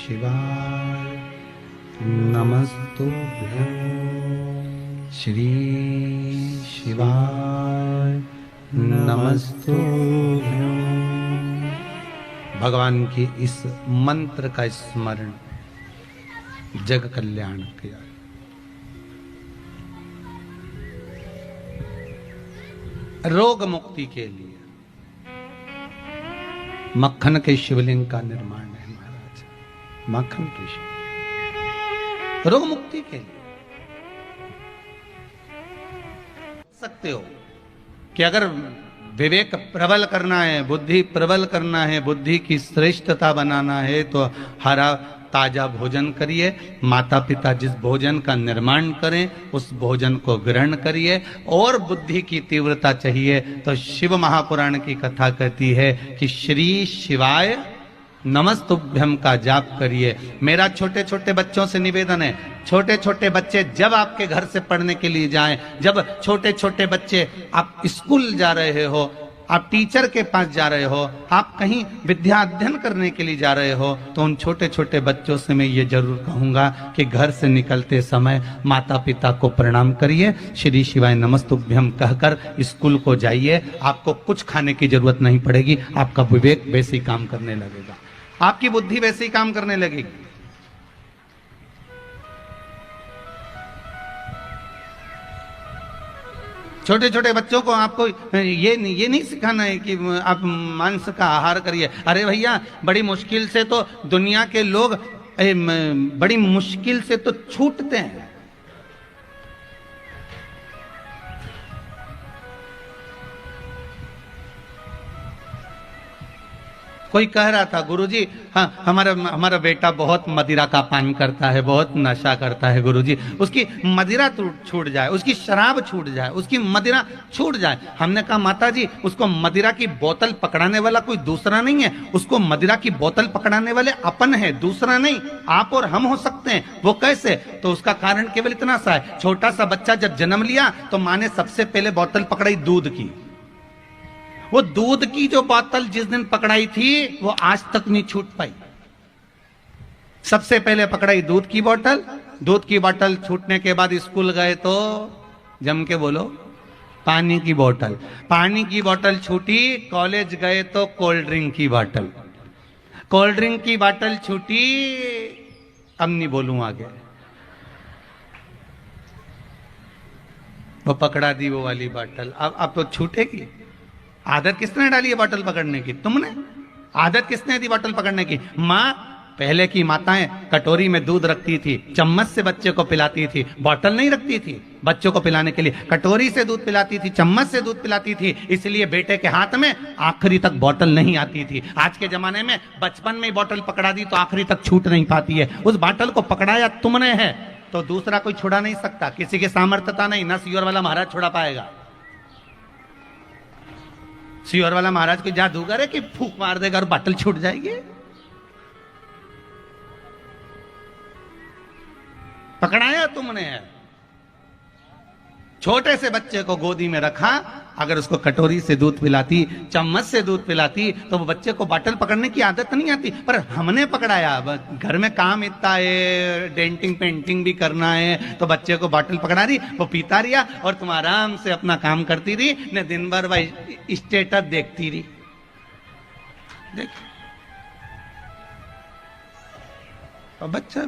शिवाय नमस्तुभ्यं श्री शिवाय नमस्तुभ्यं। भगवान की इस मंत्र का स्मरण जग कल्याण किया। रोग मुक्ति के लिए मक्खन के शिवलिंग का निर्माण है महाराज। मक्खन के शिवलिंग रोग मुक्ति के लिए सकते हो कि अगर विवेक प्रबल करना है, बुद्धि प्रबल करना है, बुद्धि की श्रेष्ठता बनाना है तो हरा ताजा भोजन करिए। माता पिता जिस भोजन का निर्माण करें उस भोजन को ग्रहण करिए। और बुद्धि की तीव्रता चाहिए तो शिव महापुराण की कथा कहती है कि श्री शिवाय नमस्तुभ्यम का जाप करिए। मेरा छोटे छोटे बच्चों से निवेदन है, छोटे छोटे बच्चे जब आपके घर से पढ़ने के लिए जाएं, जब छोटे छोटे बच्चे आप स्कूल जा रहे हो, आप टीचर के पास जा रहे हो, आप कहीं विद्या अध्ययन करने के लिए जा रहे हो, तो उन छोटे छोटे बच्चों से मैं ये जरूर कहूंगा कि घर से निकलते समय माता पिता को प्रणाम करिए, श्री शिवाय नमस्तुभ्यम कहकर स्कूल को जाइए। आपको कुछ खाने की जरूरत नहीं पड़ेगी, आपका विवेक वैसे ही काम करने लगेगा, आपकी बुद्धि वैसे ही काम करने लगेगी। छोटे छोटे बच्चों को आपको ये नहीं सिखाना है कि आप मांस का आहार करिए। अरे भैया, बड़ी मुश्किल से तो दुनिया के लोग बड़ी मुश्किल से तो छूटते हैं। कोई कह रहा था, गुरुजी हाँ हमारा बेटा बहुत मदिरा का पान करता है, बहुत नशा करता है गुरुजी, उसकी मदिरा छूट जाए, उसकी शराब छूट जाए, उसकी मदिरा छूट जाए। हमने कहा माता जी, उसको मदिरा की बोतल पकड़ाने वाला कोई दूसरा नहीं है, उसको मदिरा की बोतल पकड़ाने वाले अपन है, दूसरा नहीं। आप और हम हो सकते हैं। वो कैसे? तो उसका कारण केवल इतना सा है, छोटा सा बच्चा जब जन्म लिया तो माँ ने सबसे पहले बोतल पकड़ाई दूध की। वो दूध की जो बोतल जिस दिन पकड़ाई थी वो आज तक नहीं छूट पाई। सबसे पहले पकड़ाई दूध की बोतल, दूध की बोतल छूटने के बाद स्कूल गए तो जम के बोलो पानी की बोतल, पानी की बोतल छूटी, कॉलेज गए तो कोल्ड ड्रिंक की बोतल, कोल्ड ड्रिंक की बोतल छूटी, अब नहीं बोलूं आगे, वो पकड़ा दी वो वाली बोतल। अब तो छूटेगी। आदत किसने डाली है बोतल पकड़ने की? तुमने। आदत किसने दी बोतल पकड़ने की? माँ। पहले की माताएं कटोरी में दूध रखती थी, चम्मच से बच्चे को पिलाती थी, बोतल नहीं रखती थी बच्चों को पिलाने के लिए, कटोरी से दूध पिलाती थी, चम्मच से दूध पिलाती थी। इसलिए बेटे के हाथ में आखिरी तक बोतल नहीं आती थी। आज के जमाने में बचपन में बोतल पकड़ा दी तो आखिरी तक छूट नहीं पाती है। उस बोतल को पकड़ाया तुमने है तो दूसरा कोई छुड़ा नहीं सकता। किसी की सामर्थ्यता नहीं, ना सीवर वाला महाराज छुड़ा पाएगा। सीवर वाला महाराज कोई जादूगर है कि फूंक मार देगा और बोतल छूट जाएगी? पकड़ाया तुमने है। छोटे से बच्चे को गोदी में रखा, अगर उसको कटोरी से दूध पिलाती, चम्मच से दूध पिलाती तो वो बच्चे को बोतल पकड़ने की आदत नहीं आती। पर हमने पकड़ाया। घर में काम इतना है, डेंटिंग पेंटिंग भी करना है, तो बच्चे को बोतल पकड़ा दी, वो पीता रिया और तुम आराम से अपना काम करती रही, न दिन भर भाई स्टेटस देखती रही। देख और बच्चा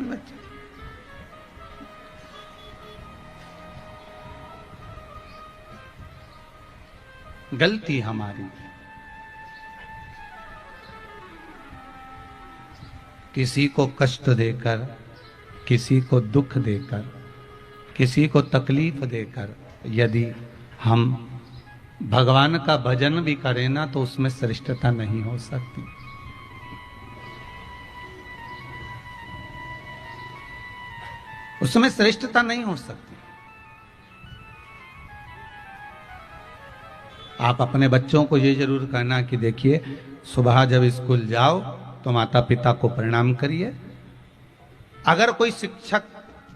गलती हमारी। किसी को कष्ट देकर, किसी को दुख देकर, किसी को तकलीफ देकर यदि हम भगवान का भजन भी करें ना तो उसमें श्रेष्ठता नहीं हो सकती। उसमें श्रेष्ठता नहीं हो सकती। आप अपने बच्चों को ये जरूर कहना कि देखिए, सुबह जब स्कूल जाओ तो माता पिता को प्रणाम करिए। अगर कोई शिक्षक,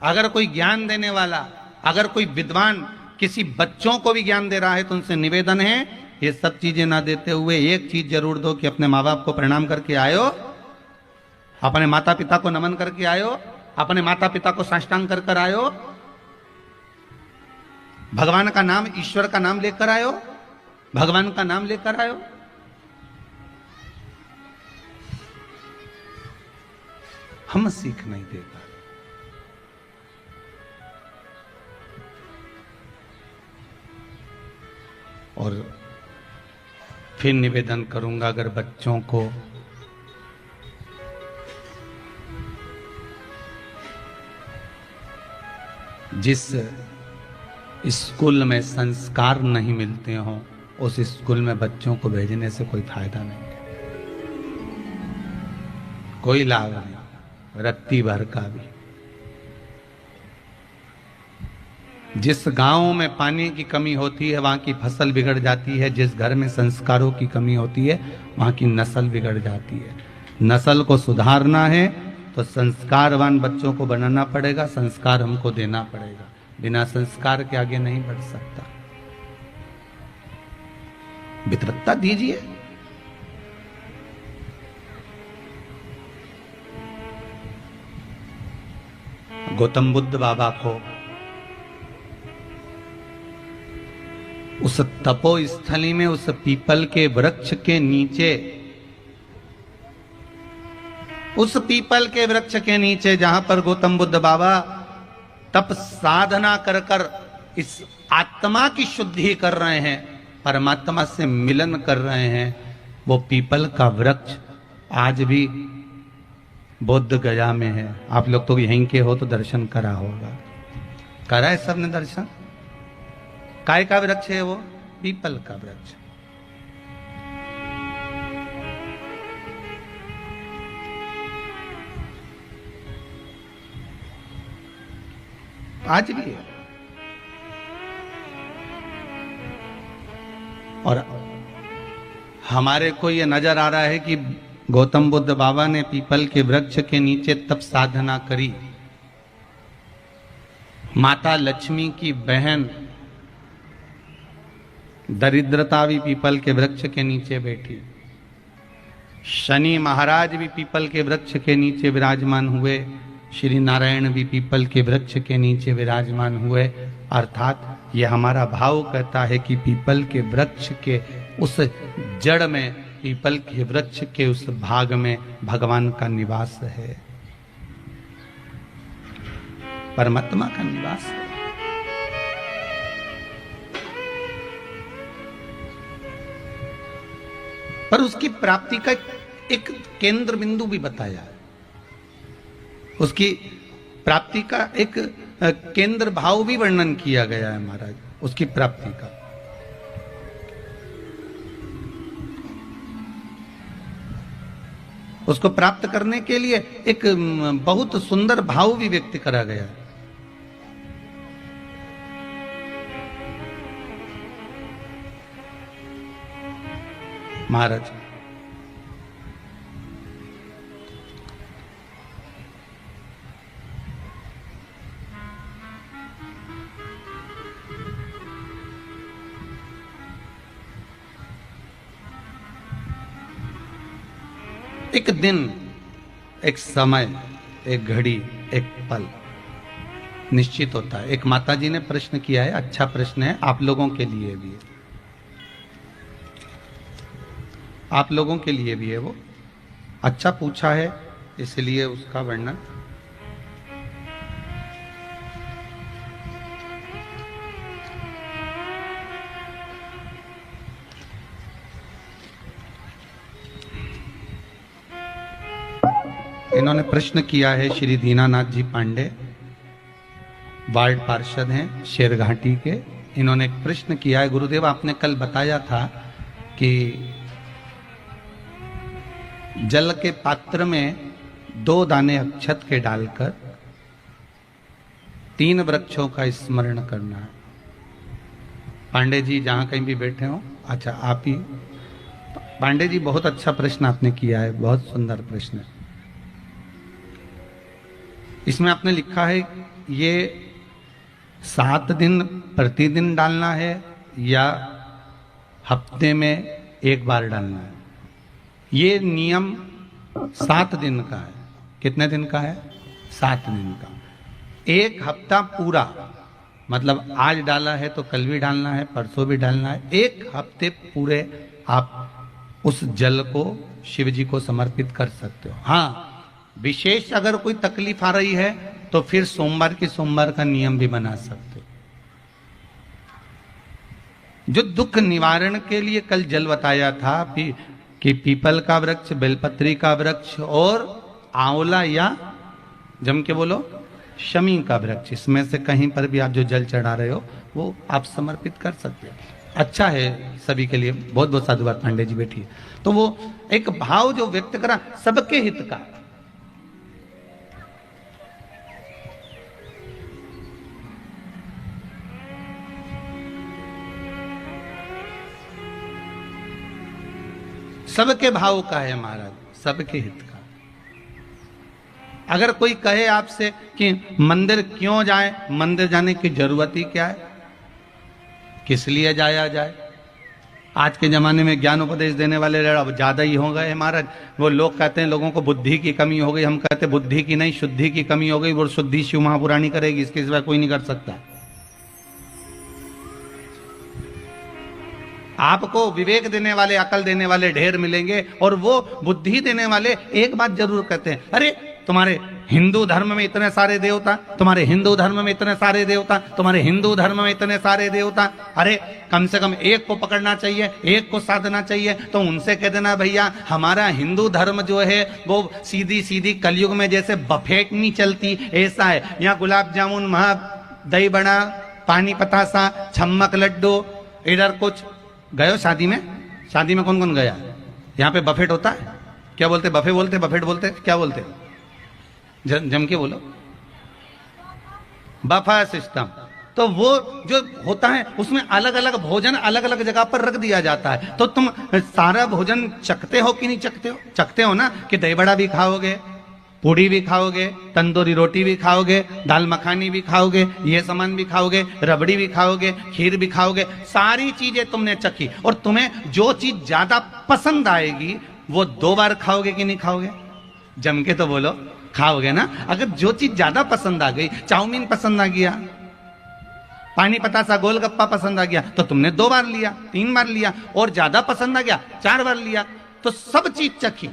अगर कोई ज्ञान देने वाला, अगर कोई विद्वान किसी बच्चों को भी ज्ञान दे रहा है तो उनसे निवेदन है, ये सब चीजें ना देते हुए एक चीज जरूर दो कि अपने माँ बाप को प्रणाम करके आयो। अपने माता पिता को नमन करके आयो, अपने माता पिता को साष्टांग कर कर आयो, भगवान का नाम, ईश्वर का नाम लेकर आयो, भगवान का नाम लेकर आयो। हम सीख नहीं दे पा रहे। और फिर निवेदन करूंगा, अगर बच्चों को जिस स्कूल में संस्कार नहीं मिलते हों, उस स्कूल में बच्चों को भेजने से कोई फायदा नहीं है, कोई लाभ नहीं, रत्ती भर का भी। जिस गांव में पानी की कमी होती है वहां की फसल बिगड़ जाती है, जिस घर में संस्कारों की कमी होती है वहां की नस्ल बिगड़ जाती है। नस्ल को सुधारना है तो संस्कारवान बच्चों को बनाना पड़ेगा, संस्कार हमको देना पड़ेगा। बिना संस्कार के आगे नहीं बढ़ सकता। विद्वत्ता दीजिए। गौतम बुद्ध बाबा को उस तपो स्थली में, उस पीपल के वृक्ष के नीचे, उस पीपल के वृक्ष के नीचे जहां पर गौतम बुद्ध बाबा तप साधना कर कर इस आत्मा की शुद्धि कर रहे हैं, परमात्मा से मिलन कर रहे हैं, वो पीपल का वृक्ष आज भी बोध गया में है। आप लोग तो यहीं के हो तो दर्शन करा होगा, करा है सबने दर्शन। काय का वृक्ष है वो? पीपल का वृक्ष। आज भी है। और हमारे को ये नजर आ रहा है कि गौतम बुद्ध बाबा ने पीपल के वृक्ष के नीचे तप साधना करी। माता लक्ष्मी की बहन दरिद्रता भी पीपल के वृक्ष के नीचे बैठी। शनि महाराज भी पीपल के वृक्ष के नीचे विराजमान हुए। श्री नारायण भी पीपल के वृक्ष के नीचे विराजमान हुए। अर्थात ये हमारा भाव कहता है कि पीपल के वृक्ष के उस जड़ में, पीपल के वृक्ष के उस भाग में भगवान का निवास है, परमात्मा का निवास है। पर उसकी प्राप्ति का एक केंद्र बिंदु भी बताया है। उसकी प्राप्ति का एक केंद्र भाव भी वर्णन किया गया है महाराज, उसकी प्राप्ति का। उसको प्राप्त करने के लिए एक बहुत सुंदर भाव भी व्यक्त करा गया है। महाराज एक दिन, एक समय, एक घड़ी, एक पल निश्चित होता है। एक माताजी ने प्रश्न किया है, अच्छा प्रश्न है, आप लोगों के लिए भी है, आप लोगों के लिए भी है। वो अच्छा पूछा है, इसलिए उसका वर्णन। इन्होंने प्रश्न किया है श्री दीनानाथ जी पांडे, वार्ड पार्षद हैं शेरघाटी के। इन्होंने एक प्रश्न किया है, गुरुदेव आपने कल बताया था कि जल के पात्र में 2 दाने अक्षत के डालकर 3 वृक्षों का स्मरण करना है। पांडे जी जहां कहीं भी बैठे हो, अच्छा आप ही पांडे जी, बहुत अच्छा प्रश्न आपने किया है, बहुत सुंदर प्रश्न है। इसमें आपने लिखा है ये 7 दिन प्रतिदिन डालना है या हफ्ते में 1 बार डालना है। ये नियम 7 दिन का है। कितने दिन का है? 7 दिन का। 1 हफ्ता पूरा, मतलब आज डाला है तो कल भी डालना है, परसों भी डालना है। 1 हफ्ते पूरे आप उस जल को शिव जी को समर्पित कर सकते हो। हाँ, विशेष अगर कोई तकलीफ आ रही है तो फिर सोमवार का नियम भी बना सकते हो। जो दुख निवारण के लिए कल जल बताया था कि पीपल का वृक्ष, बेलपत्री का वृक्ष और आंवला या जम के बोलो शमी का वृक्ष, इसमें से कहीं पर भी आप जो जल चढ़ा रहे हो वो आप समर्पित कर सकते हो। अच्छा है सभी के लिए। बहुत बहुत साधुवाद। पांडे जी बैठिए। तो वो एक भाव जो व्यक्त करा सबके हित का, सबके भाव का है महाराज, सबके हित का। अगर कोई कहे आपसे कि मंदिर क्यों जाए, मंदिर जाने की जरूरत ही क्या है, किस लिए जाया जाए? आज के जमाने में ज्ञान उपदेश देने वाले अब ज्यादा ही हो गए महाराज। वो लोग कहते हैं लोगों को बुद्धि की कमी हो गई, हम कहते हैं बुद्धि की नहीं शुद्धि की कमी हो गई। वो शुद्धि शिव महापुराणी करेगी, इसके सिवा कोई नहीं कर सकता। आपको विवेक देने वाले, अकल देने वाले ढेर मिलेंगे, और वो बुद्धि देने वाले एक बात जरूर कहते हैं, अरे तुम्हारे हिंदू धर्म में इतने सारे देवता, तुम्हारे हिंदू धर्म में इतने सारे देवता, तुम्हारे हिंदू धर्म में इतने सारे देवता, अरे कम से कम एक को पकड़ना चाहिए, एक को साधना चाहिए। तो उनसे कह देना भैया हमारा हिंदू धर्म जो है वो सीधी सीधी कलयुग में जैसे बफेट नहीं चलती ऐसा है। यहाँ गुलाब जामुन, महा दही बड़ा, पानी पतासा, छम्मक लड्डू, इधर कुछ गयो शादी में। शादी में कौन कौन गया? यहाँ पे बफेट होता है? क्या बोलते? बफे बोलते, बफेट बोलते, क्या बोलते? जम के बोलो। बफा सिस्टम। तो वो जो होता है उसमें अलग अलग भोजन अलग अलग जगह पर रख दिया जाता है। तो तुम सारा भोजन चखते हो कि नहीं चखते हो? चखते हो ना, कि दही बड़ा भी खाओगे, पूड़ी भी खाओगे, तंदूरी रोटी भी खाओगे, दाल मखानी भी खाओगे, ये सामान भी खाओगे, रबड़ी भी खाओगे, खीर भी खाओगे, सारी चीजें तुमने चखी। और तुम्हें जो चीज ज्यादा पसंद आएगी वो 2 बार खाओगे कि नहीं खाओगे? जम के तो बोलो, खाओगे ना। अगर जो चीज ज्यादा पसंद आ गई, चाउमीन पसंद आ गया, पानी पतासा गोलगप्पा पसंद आ गया, तो तुमने 2 बार लिया, 3 बार लिया, और ज्यादा पसंद आ गया 4 बार लिया। तो सब चीज चखी,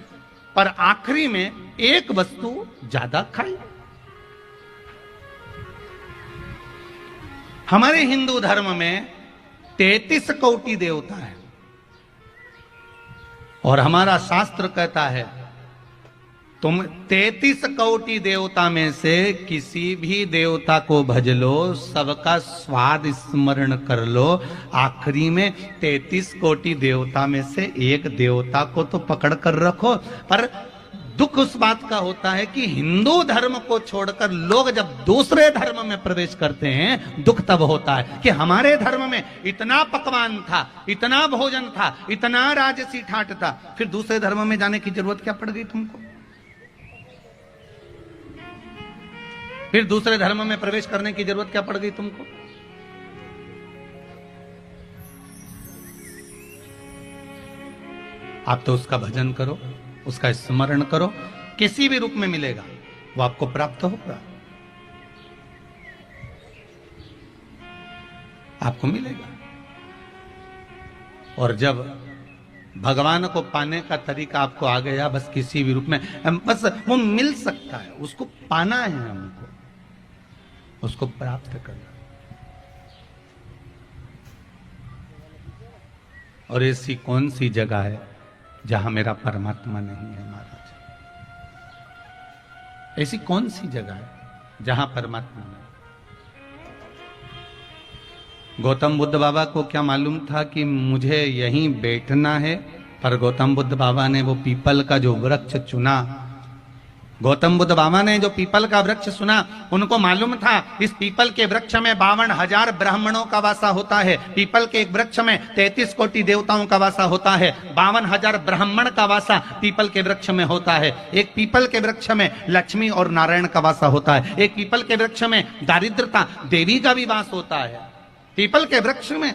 पर आखिरी में एक वस्तु ज्यादा खाई। हमारे हिंदू धर्म में 33 कोटि देवता है, और हमारा शास्त्र कहता है तुम 33 कोटि देवता में से किसी भी देवता को भज लो, सबका स्वाद स्मरण कर लो, आखिरी में 33 कोटि देवता में से एक देवता को तो पकड़ कर रखो। पर दुख उस बात का होता है कि हिंदू धर्म को छोड़कर लोग जब दूसरे धर्म में प्रवेश करते हैं, दुख तब होता है कि हमारे धर्म में इतना पकवान था, इतना भोजन था, इतना राजसी ठाट था, फिर दूसरे धर्म में जाने की जरूरत क्या पड़ गई तुमको? फिर दूसरे धर्म में प्रवेश करने की जरूरत क्या पड़ गई तुमको? आप तो उसका भजन करो, उसका स्मरण करो, किसी भी रूप में मिलेगा वो आपको प्राप्त होगा, आपको मिलेगा। और जब भगवान को पाने का तरीका आपको आ गया, बस किसी भी रूप में, बस वो मिल सकता है, उसको पाना है, हमको उसको प्राप्त करना। और ऐसी कौन सी जगह है जहां मेरा परमात्मा नहीं है महाराज? ऐसी कौन सी जगह है जहां परमात्मा नहीं? गौतम बुद्ध बाबा को क्या मालूम था कि मुझे यहीं बैठना है? पर गौतम बुद्ध बाबा ने वो पीपल का जो वृक्ष चुना, गौतम बुद्ध बाबा ने जो पीपल का वृक्ष सुना, उनको मालूम था इस पीपल के वृक्ष में 52,000 ब्राह्मणों का वासा होता है। पीपल के एक वृक्ष में 33 कोटि देवताओं का वासा होता है। 52,000 ब्राह्मण का वासा पीपल के वृक्ष में होता है। एक पीपल के वृक्ष में लक्ष्मी और नारायण का वासा होता है। एक पीपल के वृक्ष में दारिद्रता देवी का भी वास होता है। पीपल के वृक्ष में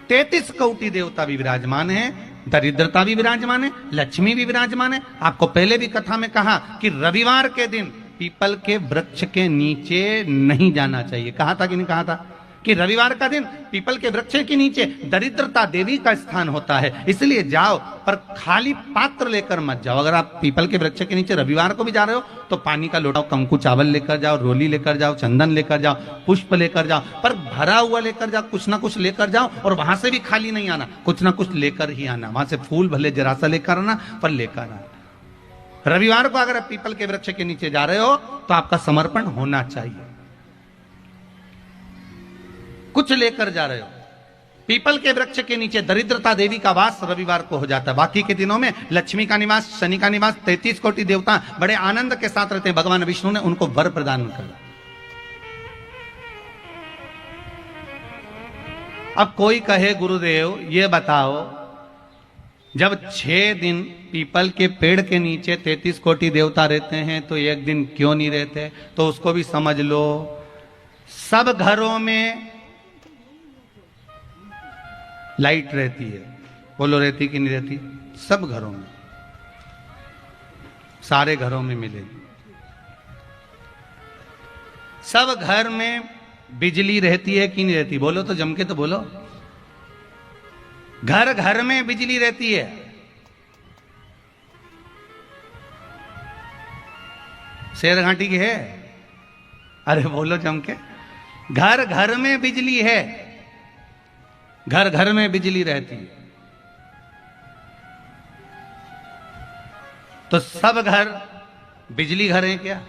33 कोटि देवता भी विराजमान है। दरिद्रता भी विराजमान है, लक्ष्मी भी विराजमान है। आपको पहले भी कथा में कहा कि रविवार के दिन पीपल के वृक्ष के नीचे नहीं जाना चाहिए। कहा था कि नहीं कहा था कि रविवार का दिन पीपल के वृक्ष के नीचे दरिद्रता देवी का स्थान होता है, इसलिए जाओ, पर खाली पात्र लेकर मत जाओ। अगर आप पीपल के वृक्ष के नीचे रविवार को भी जा रहे हो तो पानी का लोटा, कंकु चावल लेकर जाओ, रोली लेकर जाओ, चंदन लेकर जाओ, पुष्प लेकर जाओ, पर भरा हुआ लेकर जाओ, कुछ ना कुछ लेकर जाओ। और वहां से भी खाली नहीं आना, कुछ ना कुछ लेकर ही आना। वहां से फूल भले जरा सा लेकर आना, पर लेकर आना। रविवार को अगर आप पीपल के वृक्ष के नीचे जा रहे हो तो आपका समर्पण होना चाहिए, कुछ लेकर जा रहे हो। पीपल के वृक्ष के नीचे दरिद्रता देवी का वास रविवार को हो जाता है। बाकी के दिनों में लक्ष्मी का निवास, शनि का निवास, 33 कोटि देवता बड़े आनंद के साथ रहते हैं। भगवान विष्णु ने उनको वर प्रदान किया। अब कोई कहे गुरुदेव ये बताओ, जब 6 दिन पीपल के पेड़ के नीचे 33 कोटि देवता रहते हैं तो एक दिन क्यों नहीं रहते? तो उसको भी समझ लो। सब घरों में लाइट रहती है, बोलो रहती कि नहीं रहती? सब घरों में, सारे घरों में मिलेगी। सब घर में बिजली रहती है कि नहीं रहती? बोलो तो जम के तो बोलो। घर घर में बिजली रहती है। शेर घाटी की है? अरे बोलो जम के। घर घर में बिजली है, घर घर में बिजली रहती है। तो सब घर बिजली घर हैं क्या?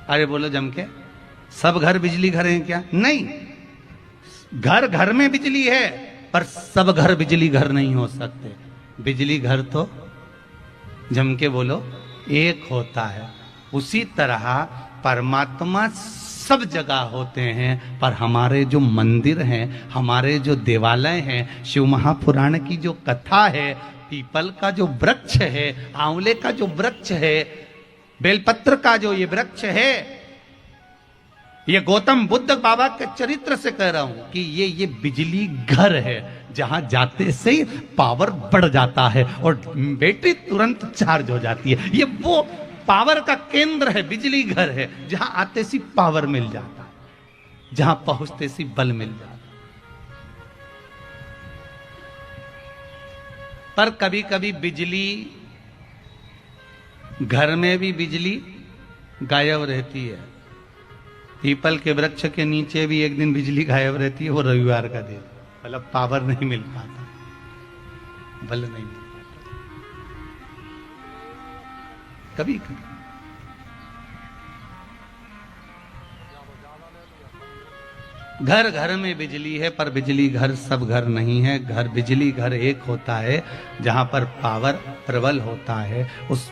अरे बोलो जम के, सब घर बिजली घर हैं क्या? नहीं, घर घर में बिजली है, पर सब घर बिजली घर नहीं हो सकते। बिजली घर तो जम के बोलो एक होता है। उसी तरह परमात्मा सब जगह होते हैं, पर हमारे जो मंदिर हैं, हमारे जो देवालय हैं, शिव महापुराण की जो कथा है, पीपल का जो वृक्ष है, आंवले का जो वृक्ष है, बेलपत्र का जो ये वृक्ष है, ये गौतम बुद्ध बाबा के चरित्र से कह रहा हूं कि ये बिजली घर है, जहां जाते से ही पावर बढ़ जाता है और बैटरी तुरंत चार्ज हो जाती है। ये वो पावर का केंद्र है, बिजली घर है, जहां आते सी पावर मिल जाता है, जहां पहुंचते सी बल मिल जाता है। पर कभी कभी बिजली, घर में भी बिजली गायब रहती है। पीपल के वृक्ष के नीचे भी एक दिन बिजली गायब रहती है, वो रविवार का दिन, मतलब पावर नहीं मिल पाता, बल नहीं मिल पाता। कभी कभी घर घर में बिजली है, पर बिजली घर सब घर नहीं है। घर बिजली घर एक होता है जहां पर पावर प्रबल होता है। उस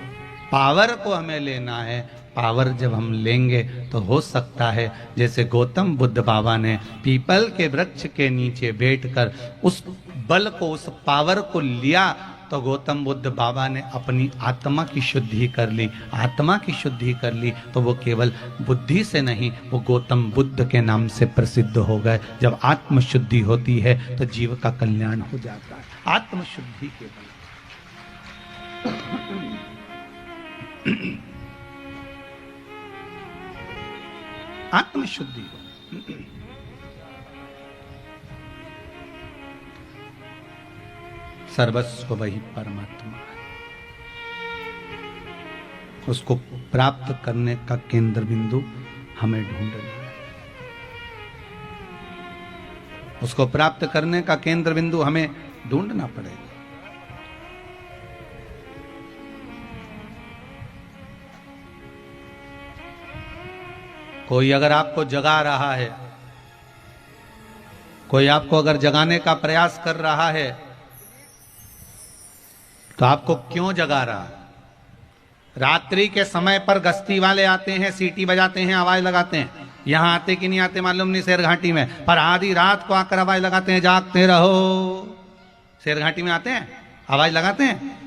पावर को हमें लेना है। पावर जब हम लेंगे तो हो सकता है जैसे गौतम बुद्ध बाबा ने पीपल के वृक्ष के नीचे बैठकर उस बल को, उस पावर को लिया, तो गौतम बुद्ध बाबा ने अपनी आत्मा की शुद्धि कर ली। आत्मा की शुद्धि कर ली तो वो केवल बुद्धि से नहीं, वो गौतम बुद्ध के नाम से प्रसिद्ध हो गए। जब आत्म शुद्धि होती है तो जीव का कल्याण हो जाता है। आत्म शुद्धि के बल आत्म शुद्धि हो। सर्वस्व वही परमात्मा है। उसको प्राप्त करने का केंद्र बिंदु हमें ढूंढना है। उसको प्राप्त करने का केंद्र बिंदु हमें ढूंढना पड़ेगा। कोई अगर आपको जगा रहा है, कोई आपको अगर जगाने का प्रयास कर रहा है, तो आपको क्यों जगा रहा है? रात्रि के समय पर गश्ती वाले आते हैं, सीटी बजाते हैं, आवाज लगाते हैं। यहां आते कि नहीं आते मालूम नहीं, शेर घाटी में, पर आधी रात को आकर आवाज लगाते हैं, जागते रहो। शेर घाटी में आते हैं, आवाज लगाते हैं,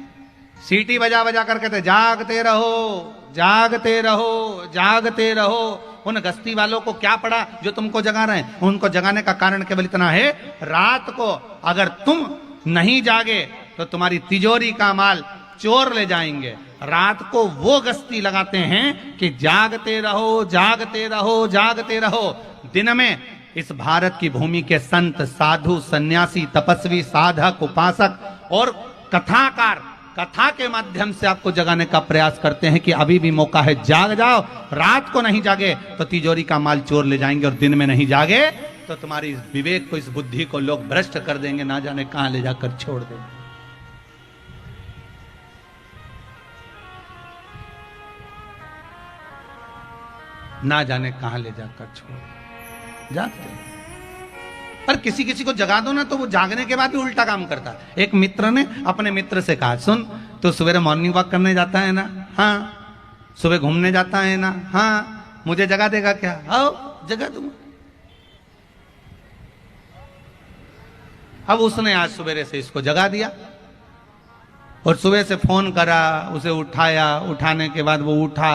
सीटी बजा बजा कर कहते जागते रहो, जागते रहो, जागते रहो। उन गश्ती वालों को क्या पड़ा जो तुमको जगा रहे हैं? उनको जगाने का कारण केवल इतना है, रात को अगर तुम नहीं जागे तो तुम्हारी तिजोरी का माल चोर ले जाएंगे। रात को वो गश्ती लगाते हैं कि जागते रहो, जागते रहो, जागते रहो। दिन में इस भारत की भूमि के संत, साधु, सन्यासी, तपस्वी, साधक, उपासक और कथाकार कथा के माध्यम से आपको जगाने का प्रयास करते हैं कि अभी भी मौका है, जाग जाओ। रात को नहीं जागे तो तिजोरी का माल चोर ले जाएंगे, और दिन में नहीं जागे तो तुम्हारी इस विवेक को, इस बुद्धि को लोग भ्रष्ट कर देंगे, ना जाने कहां ले जाकर छोड़ देंगे। ना जाने कहां ले जाकर छोड़ जाते हैं। पर किसी किसी को जगा दो ना तो वो जागने के बाद भी उल्टा काम करता है। एक मित्र ने अपने मित्र से कहा, सुन तो सवेरे मॉर्निंग वॉक करने जाता है ना? हाँ। सुबह घूमने जाता है ना? हाँ। मुझे जगा देगा क्या? आओ जगा दूंगा। अब उसने आज सवेरे से इसको जगा दिया और सुबह से फोन करा, उसे उठाया, उठाने के बाद वो उठा,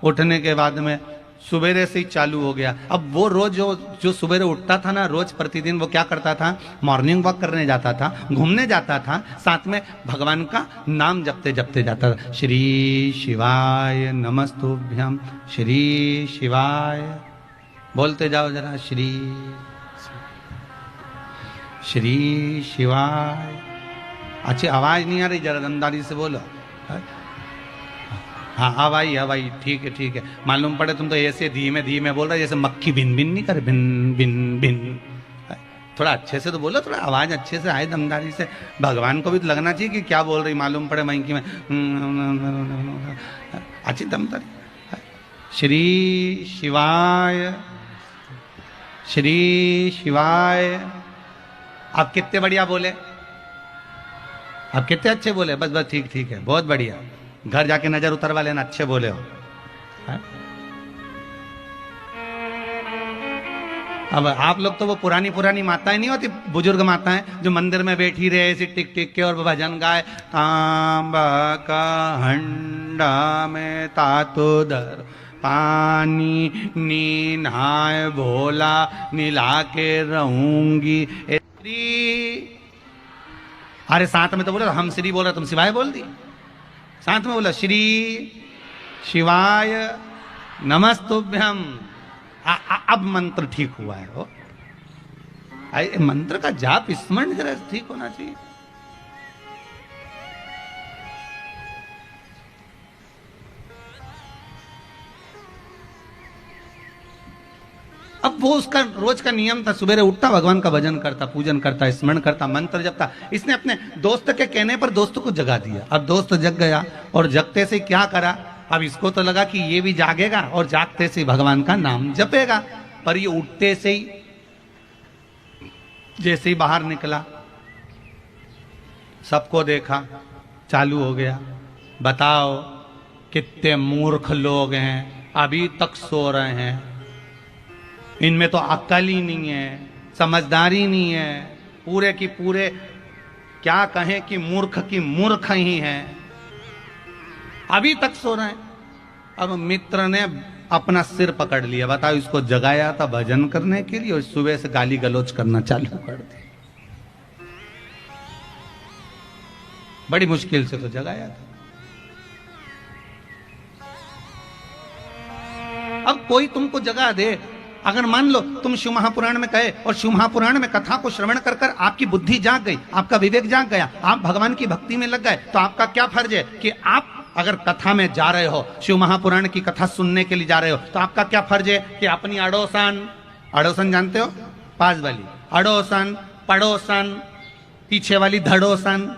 उठने के बाद में सुबेरे से ही चालू हो गया। अब वो रोज जो सुबेरे उठता था ना, रोज प्रतिदिन वो क्या करता था? मॉर्निंग वॉक करने जाता था, घूमने जाता था, साथ में भगवान का नाम जपते जपते जाता था। श्री शिवाय नमस्तुभ्यम, श्री शिवाय, बोलते जाओ जरा, श्री श्री शिवाय। अच्छी आवाज नहीं आ रही, जरा दमदारी से बोलो। हाँ हवाई हवाई, ठीक है ठीक है। मालूम पड़े तुम तो ऐसे धीमे धीमे बोल रहे जैसे मक्खी भिन भिन नहीं करे, भिन भिन भिन। थोड़ा अच्छे से तो बोलो, थोड़ा आवाज अच्छे से आए, दमदारी से। भगवान को भी तो लगना चाहिए कि क्या बोल रही, मालूम पड़े मईकी में अच्छी दमदारी। श्री शिवाय, श्री शिवाय। आप कितने बढ़िया बोले, आप कितने अच्छे बोले। बस बस ठीक ठीक है, बहुत बढ़िया। घर जाके नजर उतरवा लेना, अच्छे बोले हो। अब आप लोग तो वो पुरानी पुरानी माताएं नहीं होती, बुजुर्ग माताएं जो मंदिर में बैठी रहे ऐसी टिक टिक के और भजन गाए, तांबा का हंडा में तातोदर पानी नीनाए भोला नीला के रहूंगी। अरे साथ में तो बोलो, हम श्री बोल रहे, तुम शिवाय बोल दी। साथ में बोला श्री शिवाय नमस्तुभ्यम। अब मंत्र ठीक हुआ है। वो मंत्र का जाप स्मरण जरा ठीक होना चाहिए। अब वो उसका रोज का नियम था, सुबह उठता, भगवान का भजन करता, पूजन करता, स्मरण करता, मंत्र जपता। इसने अपने दोस्त के कहने पर दोस्त को जगा दिया। अब दोस्त जग गया और जगते से क्या करा, अब इसको तो लगा कि ये भी जागेगा और जागते से भगवान का नाम जपेगा। पर ये उठते से ही जैसे ही बाहर निकला, सबको देखा, चालू हो गया, बताओ कितने मूर्ख लोग हैं, अभी तक सो रहे हैं, इनमें तो अक्ल ही नहीं है, समझदारी नहीं है, पूरे की पूरे क्या कहें कि मूर्ख की मूर्ख ही है, अभी तक सो रहे हैं। अब मित्र ने अपना सिर पकड़ लिया, बताओ इसको जगाया था भजन करने के लिए और सुबह से गाली गलौज करना चालू कर दी। बड़ी मुश्किल से तो जगाया था। अब कोई तुमको जगा दे, अगर मान लो तुम शिव महापुराण में कहे और शिव महापुराण में कथा को श्रवण कर कर आपकी बुद्धि जाग गई, आपका विवेक जाग गया, आप भगवान की भक्ति में लग गए, तो आपका क्या फर्ज है कि आप अगर कथा में जा रहे हो, शिव महापुराण की कथा सुनने के लिए जा रहे हो, तो आपका क्या फर्ज है कि अपनी अड़ोसन, अड़ोसन जानते हो, पास वाली अड़ोसन, पड़ोसन, पीछे वाली धड़ोसन,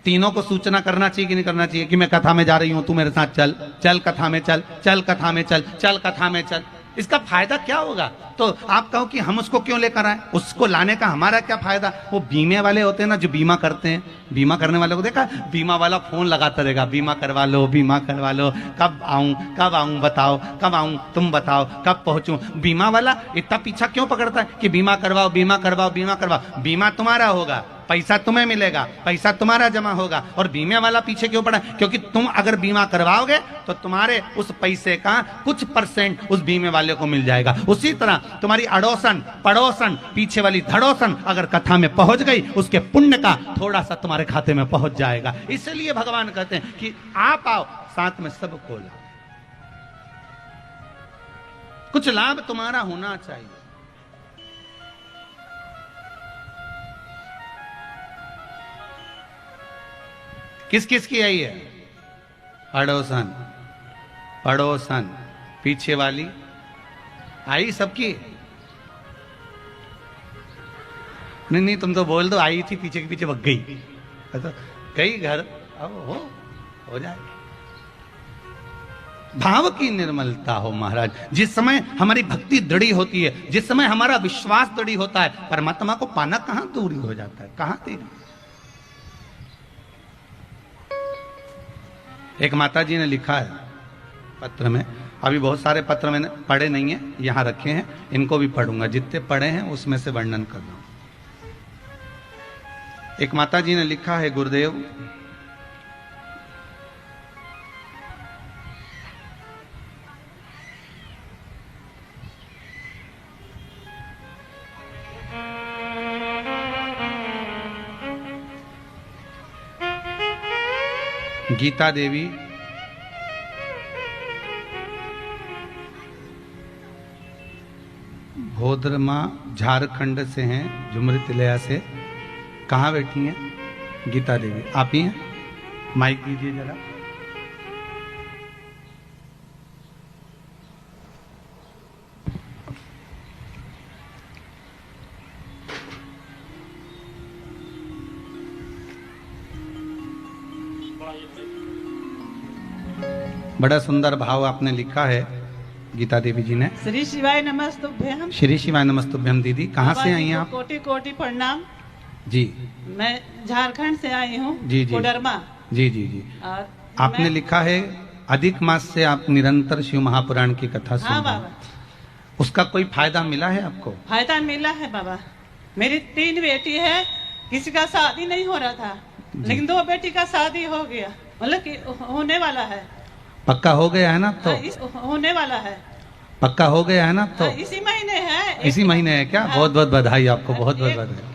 तीनों को सूचना करना चाहिए कि नहीं करना चाहिए कि मैं कथा में जा रही हूं, तू मेरे साथ चल, चल कथा में चल, चल कथा में चल, चल कथा में चल। इसका फायदा क्या होगा? तो आप कहो कि हम उसको क्यों लेकर आए, उसको लाने का हमारा क्या फायदा? वो बीमे वाले होते हैं ना, जो बीमा करते हैं, बीमा करने वाले को देखा, बीमा वाला फोन लगाता रहेगा, बीमा करवा लो, बीमा करवा लो, कब आऊं बताओ, कब आऊं तुम बताओ, कब पहुंचूं। बीमा वाला इतना पीछा क्यों पकड़ता है कि बीमा करवाओ, बीमा करवाओ, बीमा करवाओ। बीमा तुम्हारा होगा, पैसा तुम्हें मिलेगा, पैसा तुम्हारा जमा होगा। और बीमे वाला पीछे क्यों पड़ा? क्योंकि तुम अगर बीमा करवाओगे तो तुम्हारे उस पैसे का कुछ % उस बीमे वाले को मिल जाएगा। उसी तरह तुम्हारी अड़ोसन पड़ोसन पीछे वाली धड़ोसन अगर कथा में पहुंच गई, उसके पुण्य का थोड़ा सा तुम्हारे खाते में पहुंच जाएगा। इसलिए भगवान कहते हैं कि आप आओ, साथ में सबको लाओ। कुछ लाभ तुम्हारा होना चाहिए। किस किस की आई है? अड़ोसन पड़ोसन पीछे वाली आई, सबकी? नहीं, तुम तो बोल दो आई थी, पीछे के पीछे भग गई। तो कई घर अब हो जाए। भाव की निर्मलता हो महाराज। जिस समय हमारी भक्ति दृढ़ी होती है, जिस समय हमारा विश्वास दृढ़ी होता है, परमात्मा को पाना कहां दूरी हो जाता है, कहां देरी। एक माता जी ने लिखा है पत्र में, अभी बहुत सारे पत्र मैंने पढ़े नहीं है, यहां रखे हैं, इनको भी पढ़ूंगा, जितने पढ़े हैं उसमें से वर्णन कर रहा हूं। एक माता जी ने लिखा है, गुरुदेव गीता देवी भोदरमा झारखंड से हैं, झुमरी तिलया से। कहाँ बैठी हैं गीता देवी? आप ही हैं? माइक दीजिए जरा। बड़ा सुंदर भाव आपने लिखा है गीता देवी जी ने। श्री शिवाय नमस्तुभ्यम। श्री शिवाय नमस्तुभ्यम। दीदी कहाँ से आई हैं आप? कोटि कोटि प्रणाम जी। मैं झारखंड से आई हूँ। जी जी कोडरमा। जी जी जी। आपने लिखा है अधिक मास से आप निरंतर शिव महापुराण की कथा सुन रहे हैं। बाबा, उसका कोई फायदा मिला है आपको? फायदा मिला है बाबा। मेरी 3 बेटी है, किसी का शादी नहीं हो रहा था, लेकिन 2 बेटी का शादी हो गया, मतलब कि होने वाला है। पक्का हो गया है ना? तो होने वाला है। पक्का हो गया है ना? तो इसी महीने है। इसी महीने है क्या? बहुत बहुत बधाई आपको, बहुत बहुत बधाई।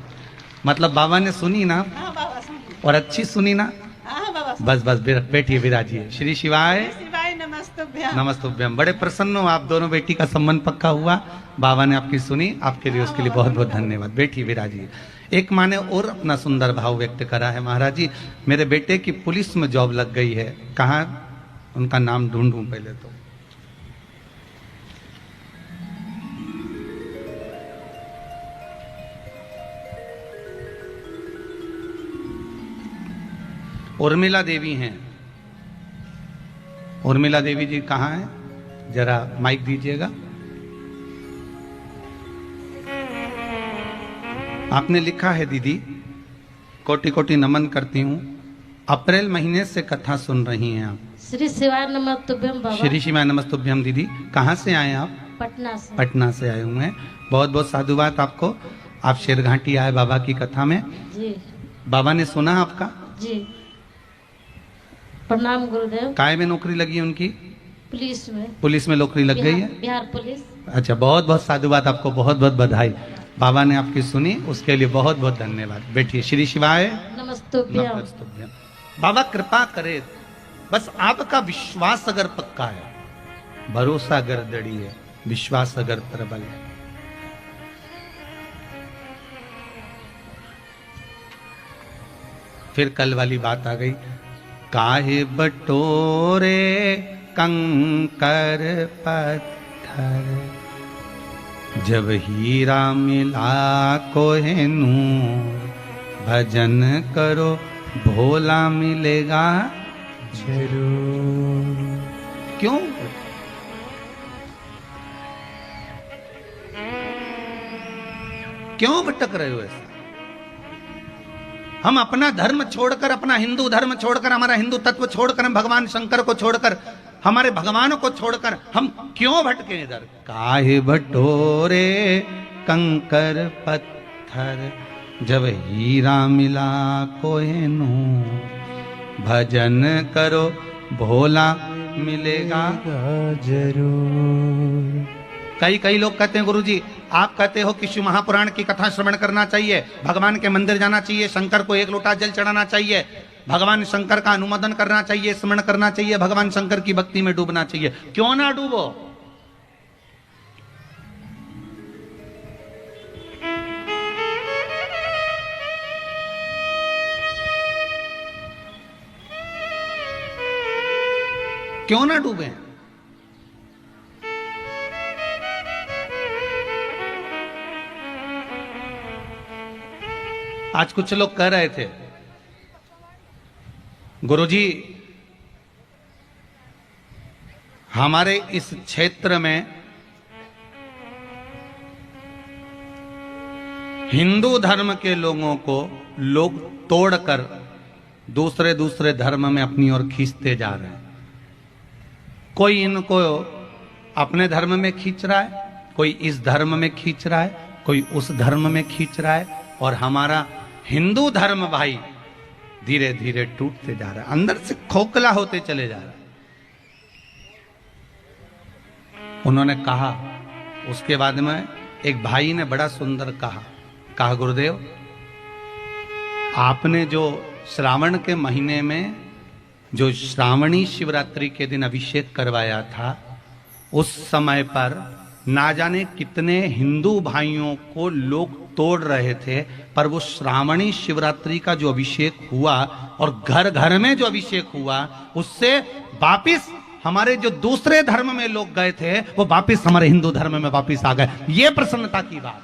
मतलब बाबा ने सुनी ना? हाँ बाबा सुनी। और अच्छी सुनी ना? हाँ बाबा। बस बस बैठिए, विराजिए। श्री शिवाय शिवाय नमस्तुभ्यम। नमस्तुभ्यम। बड़े प्रसन्न हो आप, दोनों बेटी का संबंध पक्का हुआ, बाबा ने आपकी सुनी, आपके लिए उसके लिए बहुत बहुत धन्यवाद। बैठिए, विराजिए। एक माँ ने और अपना सुंदर भाव व्यक्त करा है, महाराज जी मेरे बेटे की पुलिस में जॉब लग गई है। कहाँ? उनका नाम ढूंढूं पहले तो। उर्मिला देवी हैं। उर्मिला देवी जी कहाँ हैं? जरा माइक दीजिएगा। आपने लिखा है, दीदी कोटि कोटि नमन करती हूँ, अप्रैल महीने से कथा सुन रही हैं आप। श्री शिवाय नमस्तुभ्यम बाबा। श्री शिवाय नमस्तुभ्यम। दीदी कहाँ से आए आप? पटना से। पटना से आए हुए हैं। बहुत बहुत साधुवाद आपको। आप शेरघाटी आए बाबा की कथा में। जी। बाबा ने सुना आपका? जी। प्रणाम गुरुदेव। काय में नौकरी लगी उनकी? पुलिस में। पुलिस में नौकरी लग गई है? बिहार पुलिस। अच्छा, बहुत बहुत साधुवाद आपको, बहुत बहुत बधाई। बाबा ने आपकी सुनी, उसके लिए बहुत बहुत धन्यवाद। बैठिए। श्री शिवाय नमस्तुभ्यम। नमस्तुभ्यम। बाबा कृपा करे, बस आपका विश्वास अगर पक्का है, भरोसा अगर दृढ़ी है, विश्वास अगर प्रबल है, फिर कल वाली बात आ गई, काहे बटोरे कंकर पत्थर, जब हीरा मिला कोहिनूर, भजन करो भोला मिलेगा जरूर। क्यों? क्यों भटक रहे हो ऐसा? हम अपना धर्म छोड़कर, अपना हिंदू धर्म छोड़कर, हमारा हिंदू तत्व छोड़कर, हम भगवान शंकर को छोड़कर, हमारे भगवान को छोड़कर हम क्यों भटके इधर? काहे बटोरे कंकर पत्थर, जब हीरा मिला कोहेनू, भजन करो भोला मिलेगा जरूर। कई लोग कहते हैं गुरुजी आप कहते हो कि शिव महापुराण की कथा श्रवण करना चाहिए, भगवान के मंदिर जाना चाहिए, शंकर को 1 लोटा जल चढ़ाना चाहिए, भगवान शंकर का अनुमोदन करना चाहिए, स्मरण करना चाहिए, भगवान शंकर की भक्ति में डूबना चाहिए। क्यों ना डूबो? क्यों ना डूबे? आज कुछ लोग कह रहे थे गुरुजी हमारे इस क्षेत्र में हिंदू धर्म के लोगों को लोग तोड़कर दूसरे धर्म में अपनी ओर खींचते जा रहे हैं। कोई इनको अपने धर्म में खींच रहा है, कोई इस धर्म में खींच रहा है, कोई उस धर्म में खींच रहा है, और हमारा हिंदू धर्म भाई धीरे धीरे टूटते जा रहा है, अंदर से खोखला होते चले जा रहा है। उन्होंने कहा, उसके बाद में एक भाई ने बड़ा सुंदर कहा गुरुदेव आपने जो श्रावण के महीने में जो श्रावणी शिवरात्रि के दिन अभिषेक करवाया था, उस समय पर ना जाने कितने हिंदू भाइयों को लोग तोड़ रहे थे, पर वो श्रावणी शिवरात्रि का जो अभिषेक हुआ और घर घर में जो अभिषेक हुआ, उससे वापिस हमारे जो दूसरे धर्म में लोग गए थे वो वापिस हमारे हिंदू धर्म में वापिस आ गए। ये प्रसन्नता की बात।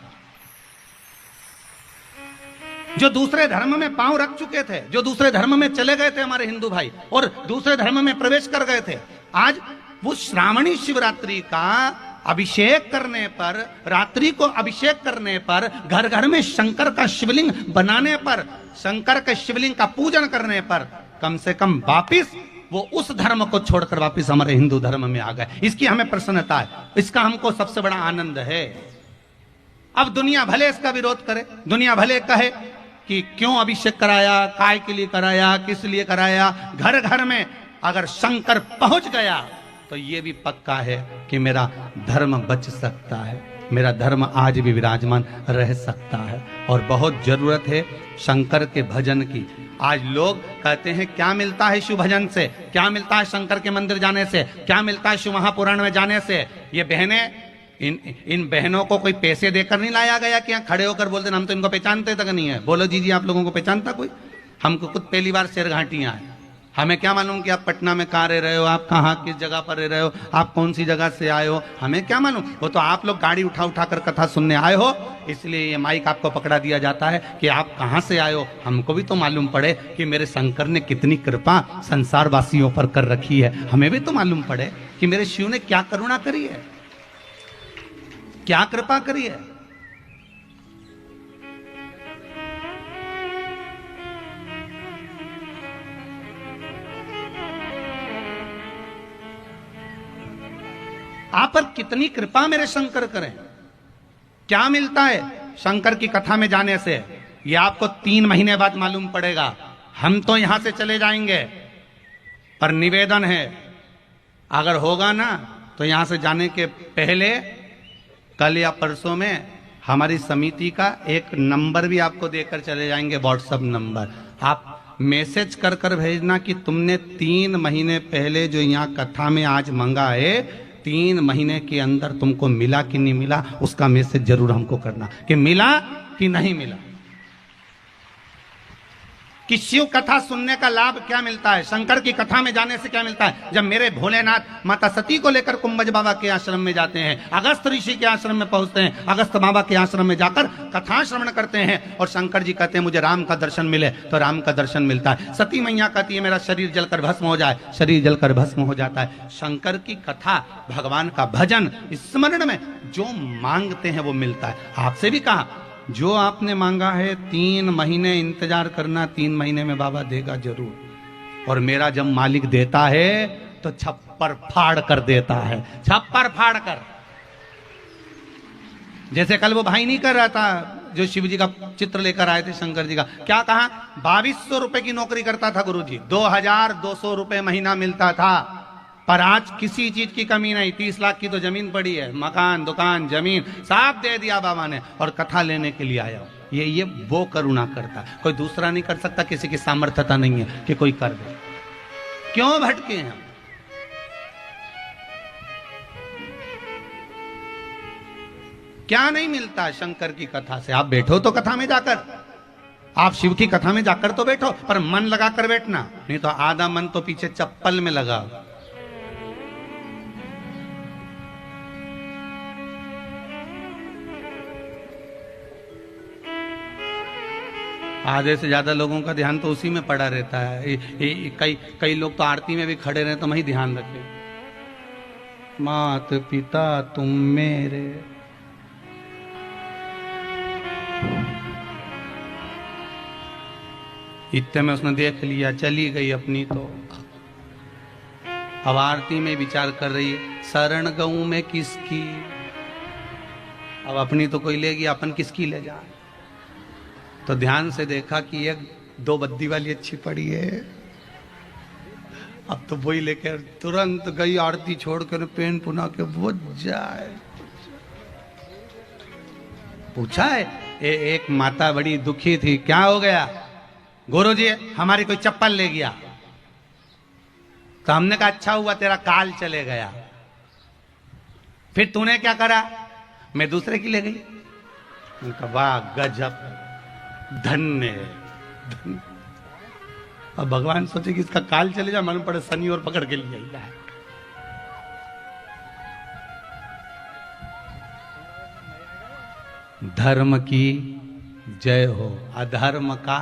जो दूसरे धर्म में पांव रख चुके थे, जो दूसरे धर्म में चले गए थे हमारे हिंदू भाई और दूसरे धर्म में प्रवेश कर गए थे, आज वो श्रावणी शिवरात्रि का अभिषेक करने पर, रात्रि को अभिषेक करने पर, घर घर में शंकर का शिवलिंग बनाने पर, शंकर के शिवलिंग का पूजन करने पर, कम से कम वापिस वो उस धर्म को छोड़कर वापिस हमारे हिंदू धर्म में आ गए। इसकी हमें प्रसन्नता है, इसका हमको सबसे बड़ा आनंद है। अब दुनिया भले इसका विरोध करे, दुनिया भले कहे कि क्यों अभिषेक कराया, काय के लिए कराया, किस लिए कराया, घर घर में अगर शंकर पहुंच गया तो ये भी पक्का है कि मेरा धर्म बच सकता है, मेरा धर्म आज भी विराजमान रह सकता है। और बहुत जरूरत है शंकर के भजन की। आज लोग कहते हैं क्या मिलता है शिव भजन से, क्या मिलता है शंकर के मंदिर जाने से, क्या मिलता है शिव महापुराण में जाने से। ये बहनें, इन बहनों को कोई पैसे देकर नहीं लाया गया कि यहाँ खड़े होकर बोलते हम तो इनको पहचानते तक नहीं है। बोलो जी आप लोगों को पहचानता कोई? हमको खुद पहली बार शेरघाटियां है, हमें क्या मालूम कि आप पटना में कहाँ रह रहे हो, आप कहाँ किस जगह पर रह रहे हो, आप कौन सी जगह से आए हो, हमें क्या मालूम। वो तो आप लोग गाड़ी उठा उठा कर कथा सुनने आए हो, इसलिए ये माइक आपको पकड़ा दिया जाता है कि आप कहाँ से आए हो। हमको भी तो मालूम पड़े कि मेरे शंकर ने कितनी कृपा संसार वासियों पर कर रखी है, हमें भी तो मालूम पड़े कि मेरे शिव ने क्या करुणा करी है, क्या कृपा करी है। आप पर कितनी कृपा मेरे शंकर करें। क्या मिलता है शंकर की कथा में जाने से, ये आपको 3 महीने बाद मालूम पड़ेगा। हम तो यहां से चले जाएंगे, पर निवेदन है अगर होगा ना तो यहां से जाने के पहले कल या परसों में हमारी समिति का एक नंबर भी आपको देकर चले जाएंगे, व्हाट्सएप नंबर। आप मैसेज कर कर भेजना कि तुमने 3 महीने पहले जो यहाँ कथा में आज मंगा है, 3 महीने के अंदर तुमको मिला कि नहीं मिला, उसका मैसेज जरूर हमको करना कि मिला कि नहीं मिला। कि शिव कथा सुनने का लाभ क्या मिलता है, शंकर की कथा में जाने से क्या मिलता है। जब मेरे भोलेनाथ माता सती को लेकर कुंभज बाबा के आश्रम में जाते हैं, अगस्त ऋषि के आश्रम में पहुंचते हैं, अगस्त बाबा के आश्रम में जाकर कथा श्रवण करते हैं और शंकर जी कहते हैं मुझे राम का दर्शन मिले, तो राम का दर्शन मिलता है। सती मैया कहती है मेरा शरीर जलकर भस्म हो जाए, शरीर जलकर भस्म हो जाता है। शंकर की कथा, भगवान का भजन, स्मरण में जो मांगते हैं वो मिलता है। आपसे भी कहा जो आपने मांगा है 3 महीने इंतजार करना, 3 महीने में बाबा देगा जरूर। और मेरा जब मालिक देता है तो छप्पर फाड़ कर देता है, छप्पर फाड़ कर। जैसे कल वो भाई नहीं कर रहा था जो शिव जी का चित्र लेकर आए थे शंकर जी का, क्या कहा? 2200 रुपए की नौकरी करता था गुरुजी, 2200 रुपए महीना मिलता था। पर आज किसी चीज की कमी नहीं, 30 लाख की तो जमीन पड़ी है, मकान दुकान जमीन सब दे दिया बाबा ने, और कथा लेने के लिए आया हूं। ये वो करुणा करता है, कोई दूसरा नहीं कर सकता, किसी की सामर्थ्यता नहीं है कि कोई कर दे। क्यों भटके हैं? क्या नहीं मिलता शंकर की कथा से? आप बैठो तो कथा में जाकर, आप शिव की कथा में जाकर तो बैठो, पर मन लगाकर बैठना, नहीं तो आधा मन तो पीछे चप्पल में लगा। आधे से ज्यादा लोगों का ध्यान तो उसी में पड़ा रहता है। कई लोग तो आरती में भी खड़े रहे तो वही ध्यान रखे, मात पिता तुम मेरे। इतने में उसने देख लिया, चली गई अपनी। तो अब आरती में विचार कर रही है, शरण गऊ में किसकी, अब अपनी तो कोई लेगी, अपन किसकी ले जाए। तो ध्यान से देखा कि एक 2 बद्दी वाली अच्छी पड़ी है, अब तो वही लेकर तुरंत गई, आरती छोड़कर पेन पुना के बुझ जाए। पूछा है एक माता बड़ी दुखी थी, क्या हो गया? गुरुजी हमारी कोई चप्पल ले गया। तो हमने कहा अच्छा हुआ तेरा काल चले गया। फिर तूने क्या करा? मैं दूसरे की ले गई। उनका वाह गजब, धन्य धन्य। अब भगवान सोचे कि इसका काल चले जाए, मन पड़े शनि और पकड़ के लिए है। धर्म की जय हो, अधर्म का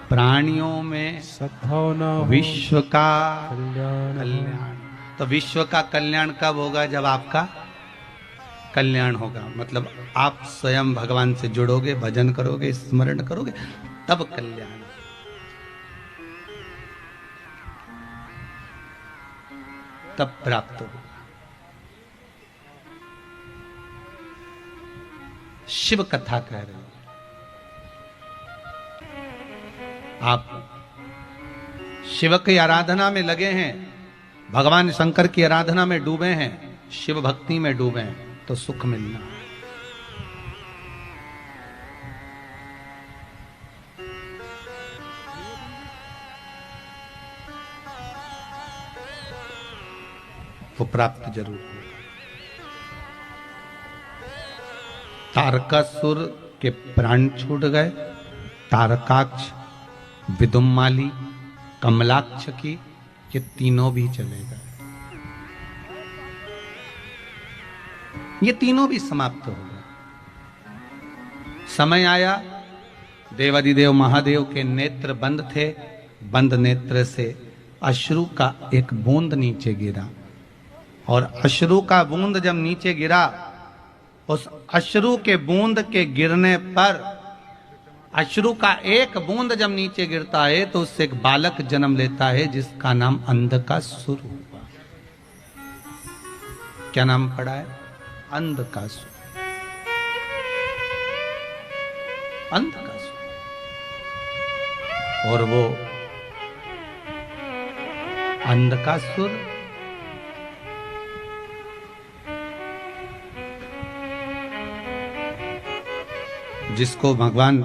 प्राणियों में सद्भावना, विश्व का कल्याण। तो विश्व का कल्याण कब होगा? जब आपका कल्याण होगा, मतलब आप स्वयं भगवान से जुड़ोगे, भजन करोगे, स्मरण करोगे, तब कल्याण। तब प्राप्त होगा। शिव कथा कह रहे हो आप, शिव की आराधना में लगे हैं, भगवान शंकर की आराधना में डूबे हैं, शिव भक्ति में डूबे हैं, तो सुख मिलना। वो प्राप्त जरूर होगा। तारकासुर के प्राण छूट गए, तारकाक्ष, विदुम्माली, कमलाक्ष की, ये तीनों भी चले गए, ये तीनों भी समाप्त हो गए। समय आया, देवादिदेव महादेव के नेत्र बंद थे, बंद नेत्र से अश्रु का एक बूंद नीचे गिरा, और अश्रु का बूंद जब नीचे गिरा, उस अश्रु के बूंद के गिरने पर, अश्रु का एक बूंद जब नीचे गिरता है तो उससे एक बालक जन्म लेता है जिसका नाम अंधकासुर हुआ। क्या नाम पड़ा है? अंधकासुर। अंधकासुर। और वो अंधकासुर जिसको भगवान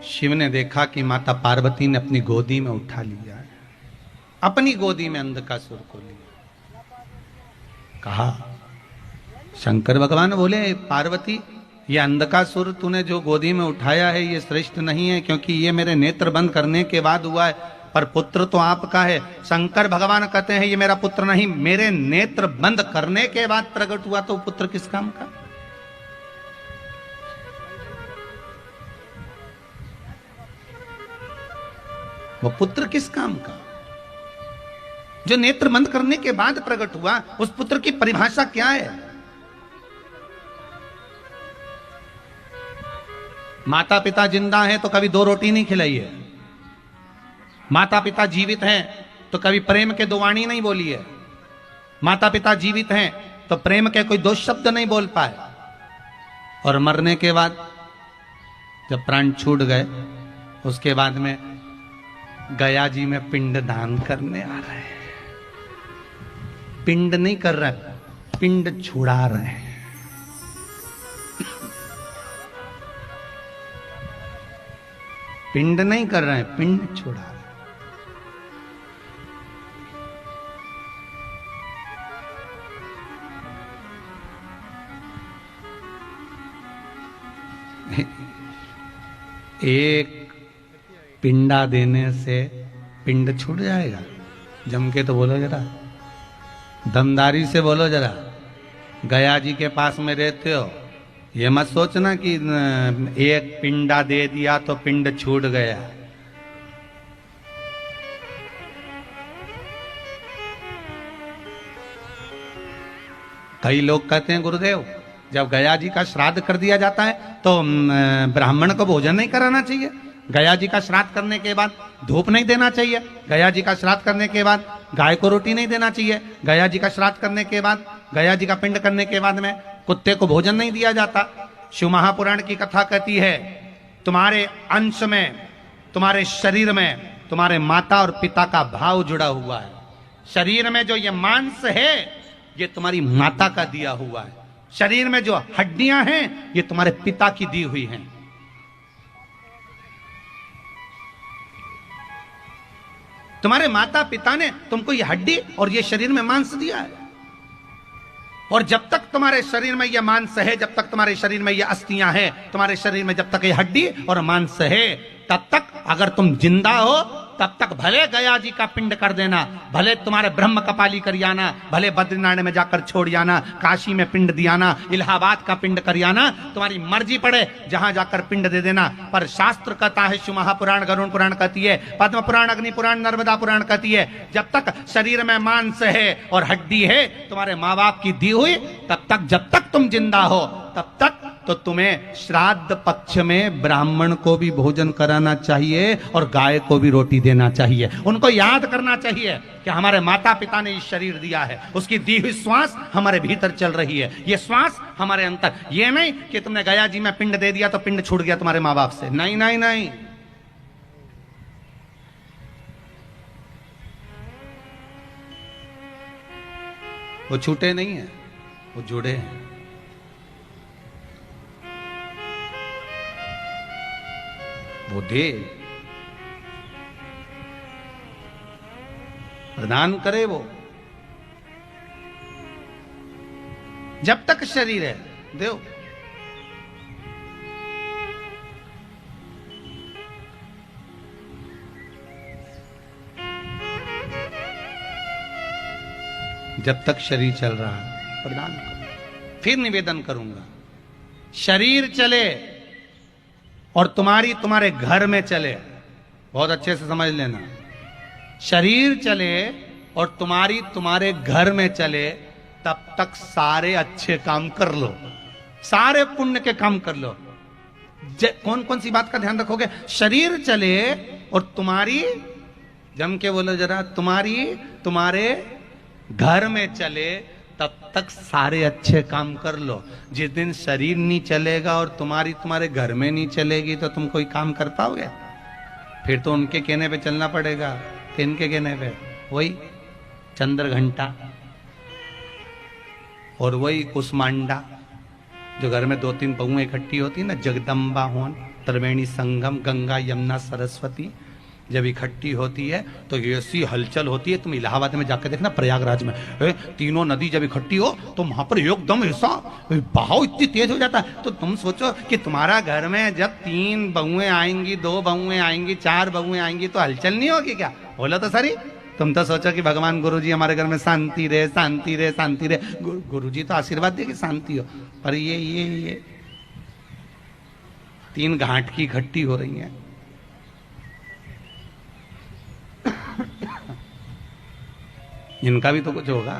शिव ने देखा कि माता पार्वती ने अपनी गोदी में उठा लिया है, अपनी गोदी में अंधकासुर को लिया, कहा, शंकर भगवान बोले पार्वती, ये अंधकासुर तूने जो गोदी में उठाया है ये श्रेष्ठ नहीं है, क्योंकि ये मेरे नेत्र बंद करने के बाद हुआ है, पर पुत्र तो आपका है। शंकर भगवान कहते हैं ये मेरा पुत्र नहीं, मेरे नेत्र बंद करने के बाद प्रकट हुआ, तो पुत्र किस काम का? वो पुत्र किस काम का जो नेत्र बंद करने के बाद प्रकट हुआ? उस पुत्र की परिभाषा क्या है? माता पिता जिंदा हैं तो कभी 2 रोटी नहीं खिलाई है, माता पिता जीवित हैं तो कभी प्रेम के 2 वाणी नहीं बोली है, माता पिता जीवित हैं तो प्रेम के कोई 2 शब्द नहीं बोल पाए, और मरने के बाद जब प्राण छूट गए उसके बाद में गया जी में पिंड दान करने आ रहे हैं। पिंड नहीं कर रहे, पिंड छुड़ा रहे हैं। पिंड नहीं कर रहे हैं, पिंड छुड़ा रहे हैं। एक पिंडा देने से पिंड छूट जाएगा? जम के तो बोलो जरा, दमदारी से बोलो जरा। गया जी के पास में रहते हो, ये मत सोचना कि एक पिंडा दे दिया तो पिंड छूट गया। कई लोग कहते हैं गुरुदेव जब गया जी का श्राद्ध कर दिया जाता है तो ब्राह्मण को भोजन नहीं कराना चाहिए, गया जी का श्राद्ध करने के बाद धूप नहीं देना चाहिए, गया जी का श्राद्ध करने के बाद गाय को रोटी नहीं देना चाहिए, गया जी का श्राद्ध करने के बाद, गया जी का पिंड करने के बाद में कुत्ते को भोजन नहीं दिया जाता। शिव महापुराण की कथा कहती है तुम्हारे अंश में, तुम्हारे शरीर में तुम्हारे माता और पिता का भाव जुड़ा हुआ है। शरीर में जो ये मांस है ये तुम्हारी माता का दिया हुआ है, शरीर में जो हड्डियां हैं ये तुम्हारे पिता की दी हुई हैं। तुम्हारे माता पिता ने तुमको ये हड्डी और ये शरीर में मांस दिया है, और जब तक तुम्हारे शरीर में ये मांस है, जब तक तुम्हारे शरीर में ये अस्थियां हैं, तुम्हारे शरीर में जब तक ये हड्डी और मांस है, तब तक अगर तुम जिंदा हो तब तक भले गया जी का पिंड कर देना, भले तुम्हारे ब्रह्म कपाली कर आना, भले बद्रीनारायण में जाकर छोड़ आना, काशी में पिंड दियाना, इलाहाबाद का पिंड कर आना, तुम्हारी मर्जी पड़े जहां जाकर पिंड दे देना। पर शास्त्र कहता है, शिव महापुराण, गरुड़ पुराण कहती है, पद्म पुराण, अग्नि पुराण, नर्मदा पुराण कहती है, जब तक शरीर में मांस है और हड्डी है तुम्हारे माँ बाप की दी हुई, तब तक, जब तक तुम जिंदा हो तब तक तो तुम्हें श्राद्ध पक्ष में ब्राह्मण को भी भोजन कराना चाहिए और गाय को भी रोटी देना चाहिए। उनको याद करना चाहिए कि हमारे माता पिता ने इस शरीर दिया है, उसकी दी हुई श्वास हमारे भीतर चल रही है, ये श्वास हमारे अंतर। ये नहीं कि तुमने गया जी में पिंड दे दिया तो पिंड छूट गया तुम्हारे माँ बाप से। नहीं नहीं नहीं, वो छूटे नहीं है, वो जुड़े हैं। वो दे, प्रदान करे वो, जब तक शरीर है देव। जब तक शरीर चल रहा है प्रदान करो। फिर निवेदन करूंगा, शरीर चले और तुम्हारे घर में चले, बहुत अच्छे से समझ लेना, शरीर चले और तुम्हारे घर में चले, तब तक सारे अच्छे काम कर लो, सारे पुण्य के काम कर लो। कौन कौन सी बात का ध्यान रखोगे? शरीर चले और तुम्हारी, जम के बोलो जरा, तुम्हारे घर में चले, तब तक सारे अच्छे काम कर लो। जिस दिन शरीर नहीं चलेगा और तुम्हारे घर में नहीं चलेगी तो तुम कोई काम कर पाओगे? फिर तो उनके कहने पे चलना पड़ेगा। किनके कहने पे? वही चंद्र घंटा और वही कुसमांडा, जो घर में 2-3 बहुएं इकट्ठी होती ना, जगदम्बा होन, त्रिवेणी संगम, गंगा यमुना सरस्वती जब इकट्ठी होती है तो ऐसी हलचल होती है। तुम इलाहाबाद में जाकर देखना, प्रयागराज में तीनों नदी जब इकट्ठी हो तो वहां पर एकदम ऐसा बहाव इतनी तेज हो जाता है। तो तुम सोचो कि तुम्हारा घर में जब 3 बहुएं आएंगी, 2 बहुएं आएंगी, 4 बहुएं आएंगी तो हलचल नहीं होगी क्या? बोलो तो सरी। तुम तो सोचो कि भगवान गुरुजी हमारे घर में शांति रहे, शांति रहे, शांति रहे। गुरुजी तो आशीर्वाद दे कि शांति हो, पर ये 3 घाट की इकट्ठी हो रही है। इनका भी तो कुछ होगा।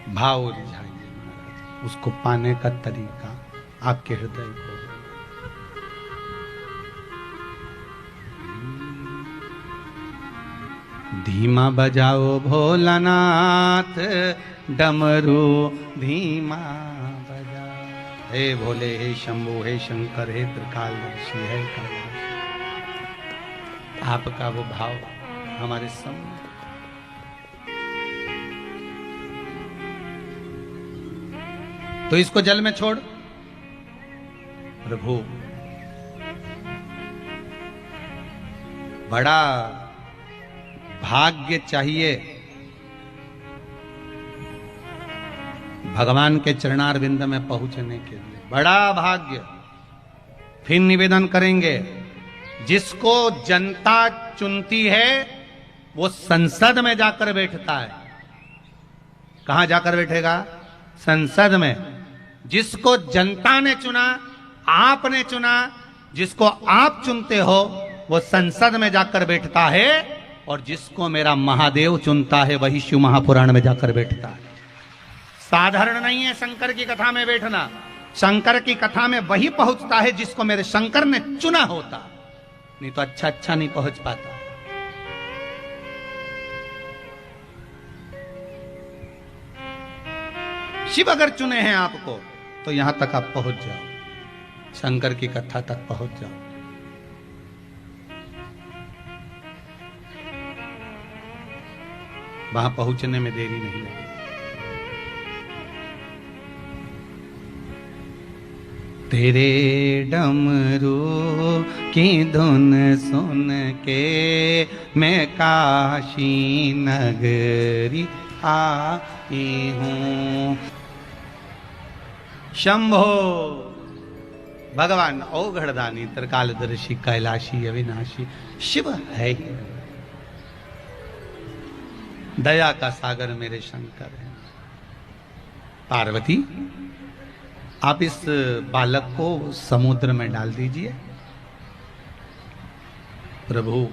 भाव रिझाइए महाराज, उसको पाने का तरीका आपके हृदय को। धीमा बजाओ भोलानाथ, डमरू धीमा बजा। हे भोले, हे शंभु, हे शंकर, हे त्रिकालदर्शी, हे कैलाश, आपका वो भाव हमारे सामने। तो इसको जल में छोड़। प्रभु बड़ा भाग्य चाहिए भगवान के चरणारविंद में पहुंचने के लिए, बड़ा भाग्य। फिर निवेदन करेंगे, जिसको जनता चुनती है वो संसद में जाकर बैठता है। कहां जाकर बैठेगा? संसद में। जिसको जनता ने चुना, आपने चुना, जिसको आप चुनते हो वो संसद में जाकर बैठता है, और जिसको मेरा महादेव चुनता है वही शिव महापुराण में जाकर बैठता है। साधारण नहीं है शंकर की कथा में बैठना। शंकर की कथा में वही पहुंचता है जिसको मेरे शंकर ने चुना होता, नहीं तो अच्छा नहीं पहुंच पाता। शिव अगर चुने हैं आपको तो यहां तक आप पहुंच जाओ, शंकर की कथा तक पहुंच जाओ। वहां पहुंचने में देरी नहीं लगेगी। तेरे डमरू की धुन सुन के मैं काशी नगरी आई हूं। शंभो भगवान औघड़दानी, त्रिकालदर्शी, कैलाशी, अविनाशी शिव है ही। दया का सागर मेरे शंकर है। पार्वती, आप इस बालक को समुद्र में डाल दीजिए। प्रभु,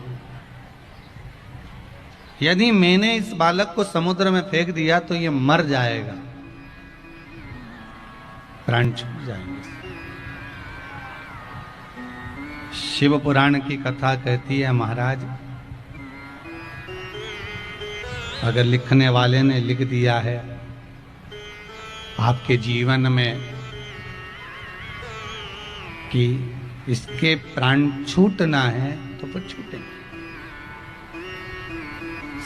यदि मैंने इस बालक को समुद्र में फेंक दिया तो ये मर जाएगा, प्राण छूट जाएंगे। शिव पुराण की कथा कहती है, महाराज अगर लिखने वाले ने लिख दिया है आपके जीवन में कि इसके प्राण छूटना है तो फिर छूटे।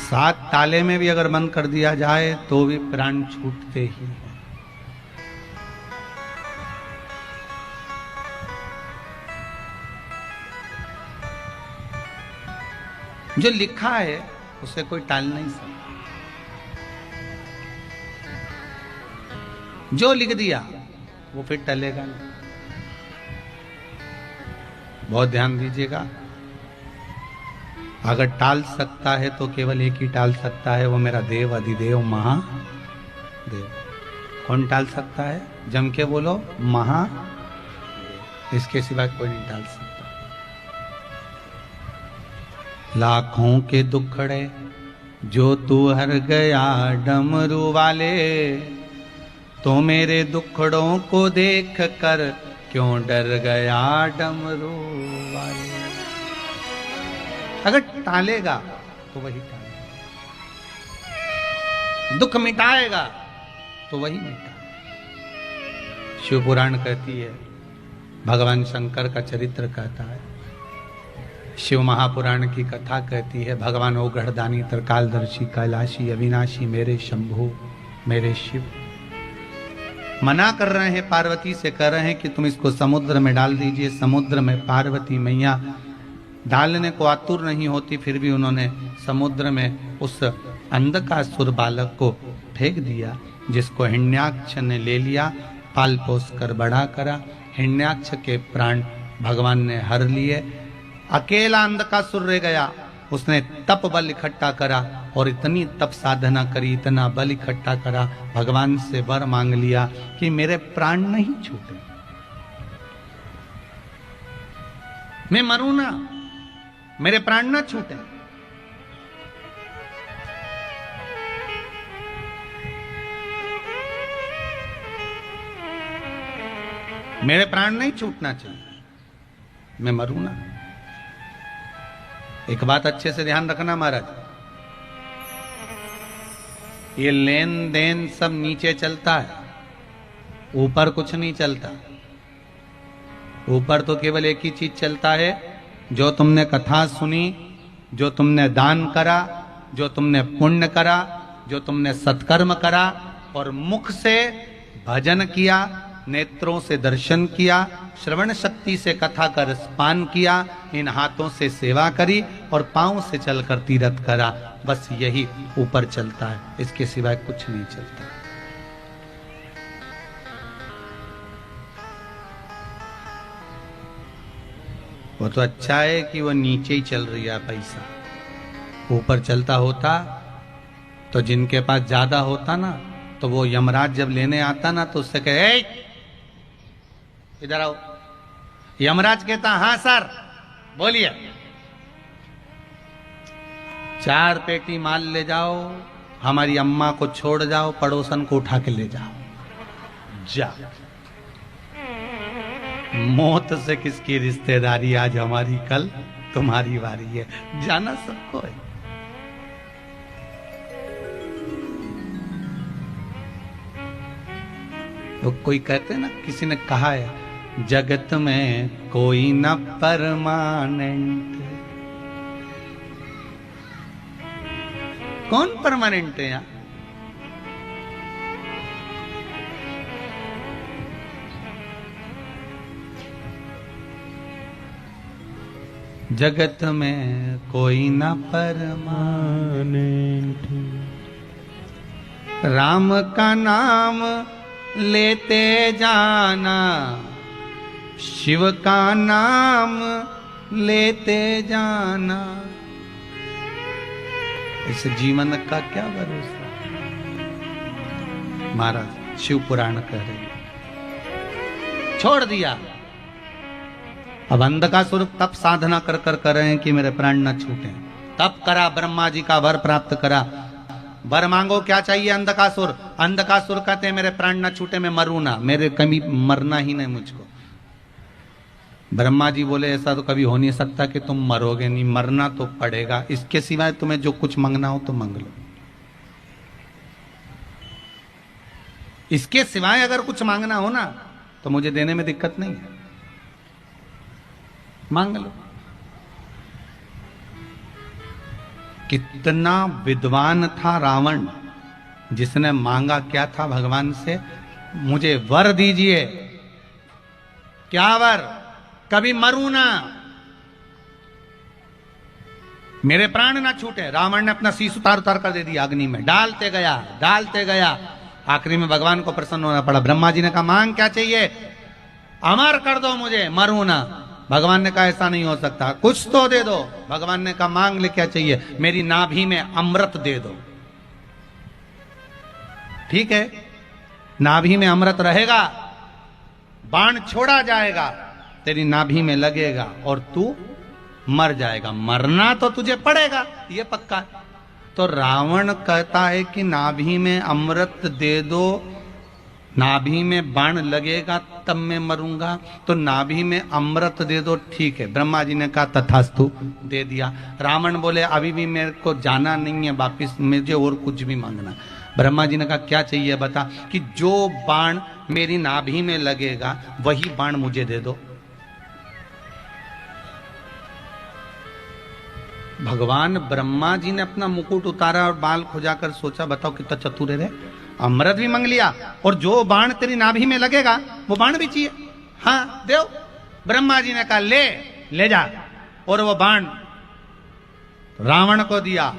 7 ताले में भी अगर बंद कर दिया जाए तो भी प्राण छूटते ही हैं। जो लिखा है उसे कोई टाल नहीं सकता। जो लिख दिया वो फिर टलेगा नहीं। बहुत ध्यान दीजिएगा, अगर टाल सकता है तो केवल एक ही टाल सकता है, वो मेरा देव अधिदेव महादेव। कौन टाल सकता है? जम के बोलो, महादेव। इसके सिवा कोई नहीं टाल सकता। लाखों के दुखड़े जो तू हर गया डमरू वाले, तो मेरे दुखड़ों को देख कर क्यों डर गया डमरू वाले। अगर टालेगा तो वही टालेगा, दुख मिटाएगा तो वही मिटाएगा। शिव पुराण कहती है, भगवान शंकर का चरित्र कहता है, शिव महापुराण की कथा कहती है, भगवान औघड़दानी, त्रिकालदर्शी, कैलाशी, अविनाशी मेरे शंभु, मेरे शिव मना कर रहे हैं। पार्वती से कह रहे हैं कि तुम इसको समुद्र में डाल दीजिए। समुद्र में पार्वती मैया डालने को आतुर नहीं होती, फिर भी उन्होंने समुद्र में उस अंधकासुर बालक को फेंक दिया, जिसको हिरण्याक्ष ने ले लिया, पाल पोस कर बड़ा करा। हिरण्याक्ष के प्राण भगवान ने हर लिए। अकेला अंधकासुर रह गया। उसने तप बल इकट्ठा करा और इतनी तप साधना करी, इतना बल इकट्ठा करा, भगवान से वर मांग लिया कि मेरे प्राण नहीं छूटे, मैं मरूं ना, मेरे प्राण ना छूटे। मेरे प्राण नहीं छूटना चाहिए, मैं मरूं ना। एक बात अच्छे से ध्यान रखना महाराज, ये लेन देन सब नीचे चलता है, ऊपर कुछ नहीं चलता। ऊपर तो केवल एक ही चीज चलता है, जो तुमने कथा सुनी, जो तुमने दान करा, जो तुमने पुण्य करा, जो तुमने सत्कर्म करा और मुख से भजन किया, नेत्रों से दर्शन किया, श्रवण शक्ति से कथा का रसपान किया, इन हाथों से सेवा करी और पांव से चलकर तीर्थ करा, बस यही ऊपर चलता है, इसके सिवाय कुछ नहीं चलता। वो तो अच्छा है कि वो नीचे ही चल रही है पैसा, ऊपर चलता होता तो जिनके पास ज्यादा होता ना, तो वो यमराज जब लेने आता ना तो उससे कहे इधर आओ। यमराज कहता हाँ सर बोलिए, 4 पेटी माल ले जाओ, हमारी अम्मा को छोड़ जाओ, पड़ोसन को उठा के ले जाओ, जा। मौत से किसकी रिश्तेदारी, आज हमारी कल तुम्हारी बारी है, जाना सबको है। तो कोई कहते ना, किसी ने कहा है जगत में कोई न परमानेंट। कौन परमानेंट है यहाँ? जगत में कोई न परमानेंट, राम का नाम लेते जाना, शिव का नाम लेते जाना, इस जीवन का क्या भरोसा। महाराज शिव पुराण कह रहे, छोड़ दिया। अब अंधकासुर तप साधना कर रहे हैं कि मेरे प्राण न छूटे, तप करा, ब्रह्मा जी का वर प्राप्त करा। वर मांगो, क्या चाहिए अंधकासुर? अंधकासुर कहते हैं मेरे प्राण न छूटे, मैं मरूं ना, मेरे कभी मरना ही नहीं मुझको। ब्रह्मा जी बोले ऐसा तो कभी हो नहीं सकता कि तुम मरोगे नहीं, मरना तो पड़ेगा, इसके सिवाय तुम्हें जो कुछ मांगना हो तो मांग लो। इसके सिवाय अगर कुछ मांगना हो ना तो मुझे देने में दिक्कत नहीं है, मांग लो। कितना विद्वान था रावण, जिसने मांगा क्या था भगवान से? मुझे वर दीजिए। क्या वर? कभी मरूं ना, मेरे प्राण ना छूटे। रावण ने अपना शीश उतार कर दे दिया अग्नि में, डालते गया। आखिरी में भगवान को प्रसन्न होना पड़ा। ब्रह्मा जी ने कहा मांग क्या चाहिए? अमर कर दो मुझे, मरूं ना। भगवान ने कहा ऐसा नहीं हो सकता, कुछ तो दे दो। भगवान ने कहा मांग ले, क्या चाहिए? मेरी नाभि में अमृत दे दो। ठीक है, नाभि में अमृत रहेगा, बाण छोड़ा जाएगा, तेरी नाभि में लगेगा और तू मर जाएगा। मरना तो तुझे पड़ेगा, ये पक्का। तो रावण कहता है कि नाभि में अमृत दे दो, नाभि में बाण लगेगा तब मैं मरूंगा, तो नाभि में अमृत दे दो। ठीक है, ब्रह्मा जी ने कहा तथास्तु, दे दिया। रावण बोले अभी भी मेरे को जाना नहीं है वापिस, मुझे और कुछ भी मांगना। ब्रह्मा जी ने कहा क्या चाहिए बता? कि जो बाण मेरी नाभि में लगेगा वही बाण मुझे दे दो। भगवान ब्रह्मा जी ने अपना मुकुट उतारा और बाल खुजाकर सोचा, बताओ कितना चतुर है रे, अमृत भी मांग लिया और जो बाण तेरी नाभि में लगेगा वो बाण भी चाहिए। हाँ देव। ब्रह्मा जी ने कहा ले जा, और वो बाण रावण को दिया।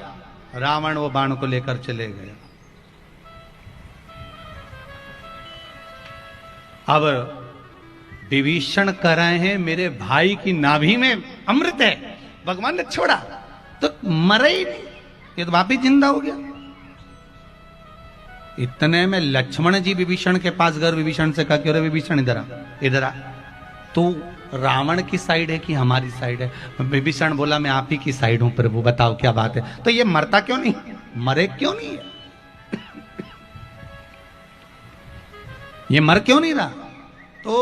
रावण वो बाण को लेकर चले गए। अब विभीषण कह रहे हैं मेरे भाई की नाभि में अमृत है, भगवान ने छोड़ा तो मरे ही नहीं, ये तो वापिस जिंदा हो गया। इतने में लक्ष्मण जी विभीषण के पास गए। विभीषण से कहा कि अरे विभीषण इधर आ, तू रावण की साइड है कि हमारी साइड है? विभीषण बोला मैं आप ही की साइड हूं प्रभु, बताओ क्या बात है। तो ये मरता क्यों नहीं, मरे क्यों नहीं है? ये मर क्यों नहीं रहा? तो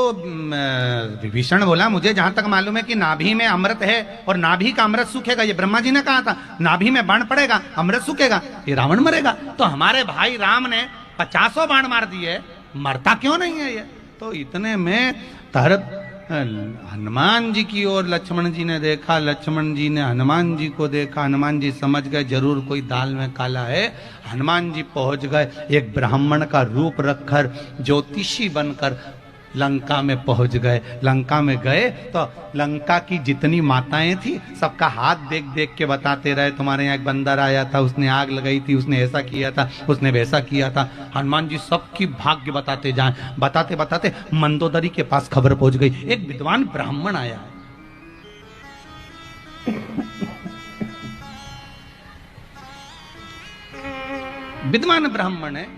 विभीषण बोला मुझे जहां तक मालूम है कि नाभि में अमृत है और नाभि का अमृत सूखेगा। ये ब्रह्मा जी ने कहा था नाभि में बाण पड़ेगा अमृत सूखेगा, ये रावण मरेगा। तो हमारे भाई राम ने 50 बाण मार दिए, मरता क्यों नहीं है ये? तो इतने में तरत हनुमान जी की ओर लक्ष्मण जी ने देखा, लक्ष्मण जी ने हनुमान जी को देखा, हनुमान जी समझ गए जरूर कोई दाल में काला है। हनुमान जी पहुंच गए, एक ब्राह्मण का रूप रखकर ज्योतिषी बनकर लंका में पहुंच गए। लंका में गए तो लंका की जितनी माताएं थी सबका हाथ देख देख के बताते रहे, तुम्हारे यहाँ एक बंदर आया था, उसने आग लगाई थी, उसने ऐसा किया था, उसने वैसा किया था। हनुमान जी सबकी भाग्य बताते जाएं, बताते बताते मंदोदरी के पास खबर पहुंच गई, एक विद्वान ब्राह्मण आया है। विद्वान ब्राह्मण है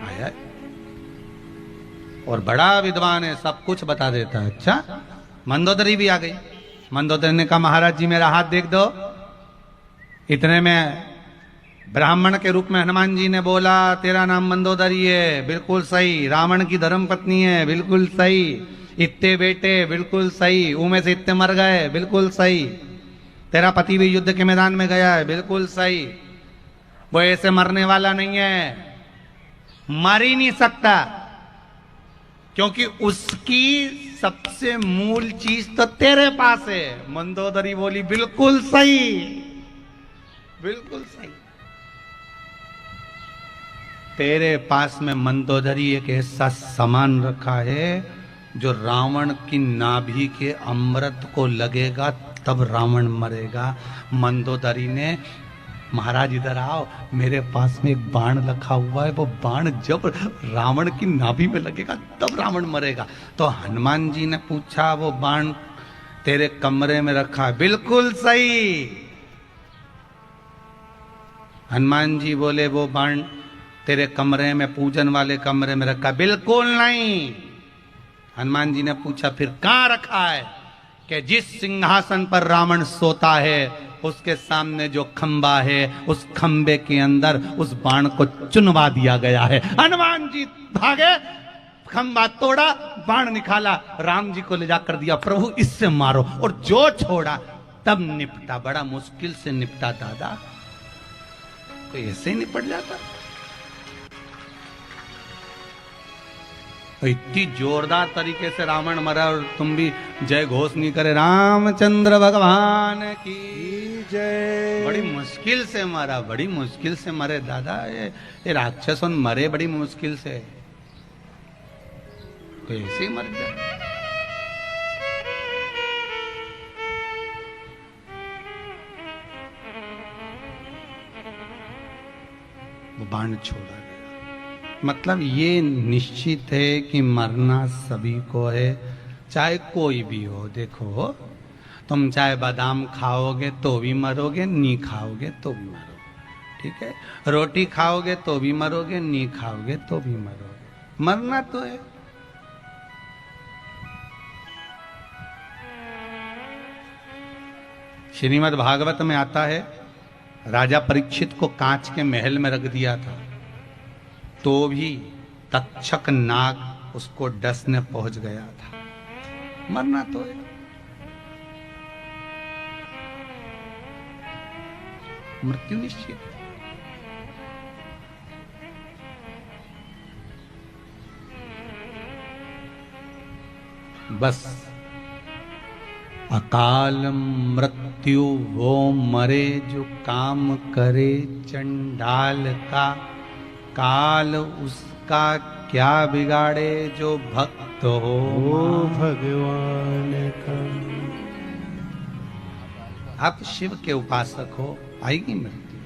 आया है और बड़ा विद्वान है, सब कुछ बता देता है। अच्छा, मंदोदरी भी आ गई। मंदोदरी ने कहा महाराज जी मेरा हाथ देख दो। इतने में ब्राह्मण के रूप में हनुमान जी ने बोला तेरा नाम मंदोदरी है, बिल्कुल सही। रावण की धर्म पत्नी है, बिल्कुल सही। इतने बेटे, बिल्कुल सही। उनमें से इतने मर गए, बिल्कुल सही। तेरा पति भी युद्ध के मैदान में गया है, बिल्कुल सही। वो ऐसे मरने वाला नहीं है, मर ही नहीं सकता, क्योंकि उसकी सबसे मूल चीज तो तेरे पास है। मंदोदरी बोली बिल्कुल सही, बिल्कुल सही। तेरे पास में मंदोदरी एक ऐसा सामान रखा है जो रावण की नाभि के अमृत को लगेगा तब रावण मरेगा। मंदोदरी ने महाराज इधर आओ, मेरे पास में एक बाण रखा हुआ है, वो बाण जब रावण की नाभि में लगेगा तब रावण मरेगा। तो हनुमान जी ने पूछा वो बाण तेरे कमरे में रखा है, बिल्कुल सही। हनुमान जी बोले वो बाण तेरे कमरे में, पूजन वाले कमरे में रखा, बिल्कुल नहीं। हनुमान जी ने पूछा फिर कहां रखा है? कि जिस सिंहासन पर रावण सोता है उसके सामने जो खंबा है उस खंबे के अंदर उस बाण को चुनवा दिया गया है। हनुमान जी भागे, खंबा तोड़ा, बाण निकाला, राम जी को ले जाकर दिया, प्रभु इससे मारो। और जो छोड़ा तब निपटा, बड़ा मुश्किल से निपटा दादा। तो ऐसे ही निपट जाता। इतनी जोरदार तरीके से रावण मरा और तुम भी जय घोष नहीं करे, रामचंद्र भगवान की जय। बड़ी मुश्किल से मरा, बड़ी मुश्किल से मरे दादा। ये राक्षस मरे बड़ी मुश्किल से, तो ऐसे ही मर जाए। वो बाण छोड़ा गया। मतलब ये निश्चित है कि मरना सभी को है, चाहे कोई भी हो। देखो तुम चाहे बादाम खाओगे तो भी मरोगे, नहीं खाओगे तो भी मरोगे, ठीक है। रोटी खाओगे तो भी मरोगे, नहीं खाओगे तो भी मरोगे, मरना तो है। श्रीमद् भागवत में आता है राजा परीक्षित को कांच के महल में रख दिया था, तो भी तक्षक नाग उसको डसने पहुंच गया था। मरना तो है। मृत्यु निश्चित। बस अकाल मृत्यु वो मरे जो काम करे चंडाल का, काल उसका क्या बिगाड़े जो भक्त हो भगवान का। आप शिव के उपासक हो, आएगी मृत्यु।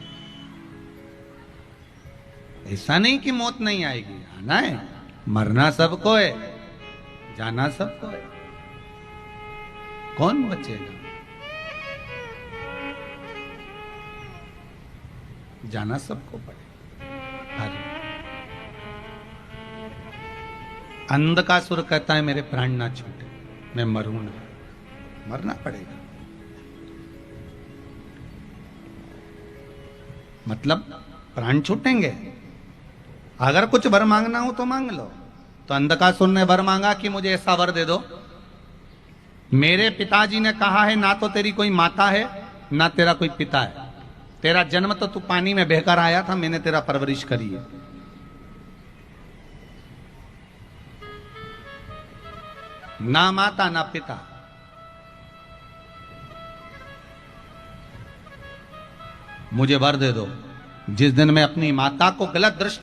ऐसा नहीं कि मौत नहीं आएगी, आना है। मरना सबको है, जाना सबको है, कौन बचेगा? जाना सबको पड़ेगा। अंधकासुर कहता है मेरे प्राण ना छूटे, मैं मरूं ना, मरना पड़ेगा। मतलब प्राण छूटेंगे। अगर कुछ वर मांगना हो तो मांग लो, तो अंधकासुर ने वर मांगा कि मुझे ऐसा वर दे दो, मेरे पिताजी ने कहा है ना तो तेरी कोई माता है ना तेरा कोई पिता है, तेरा जन्म तो तू पानी में बहकर आया था, मैंने तेरा परवरिश करी है। ना माता ना पिता, मुझे वर दे दो। जिस दिन मैं अपनी माता को गलत दृष्टि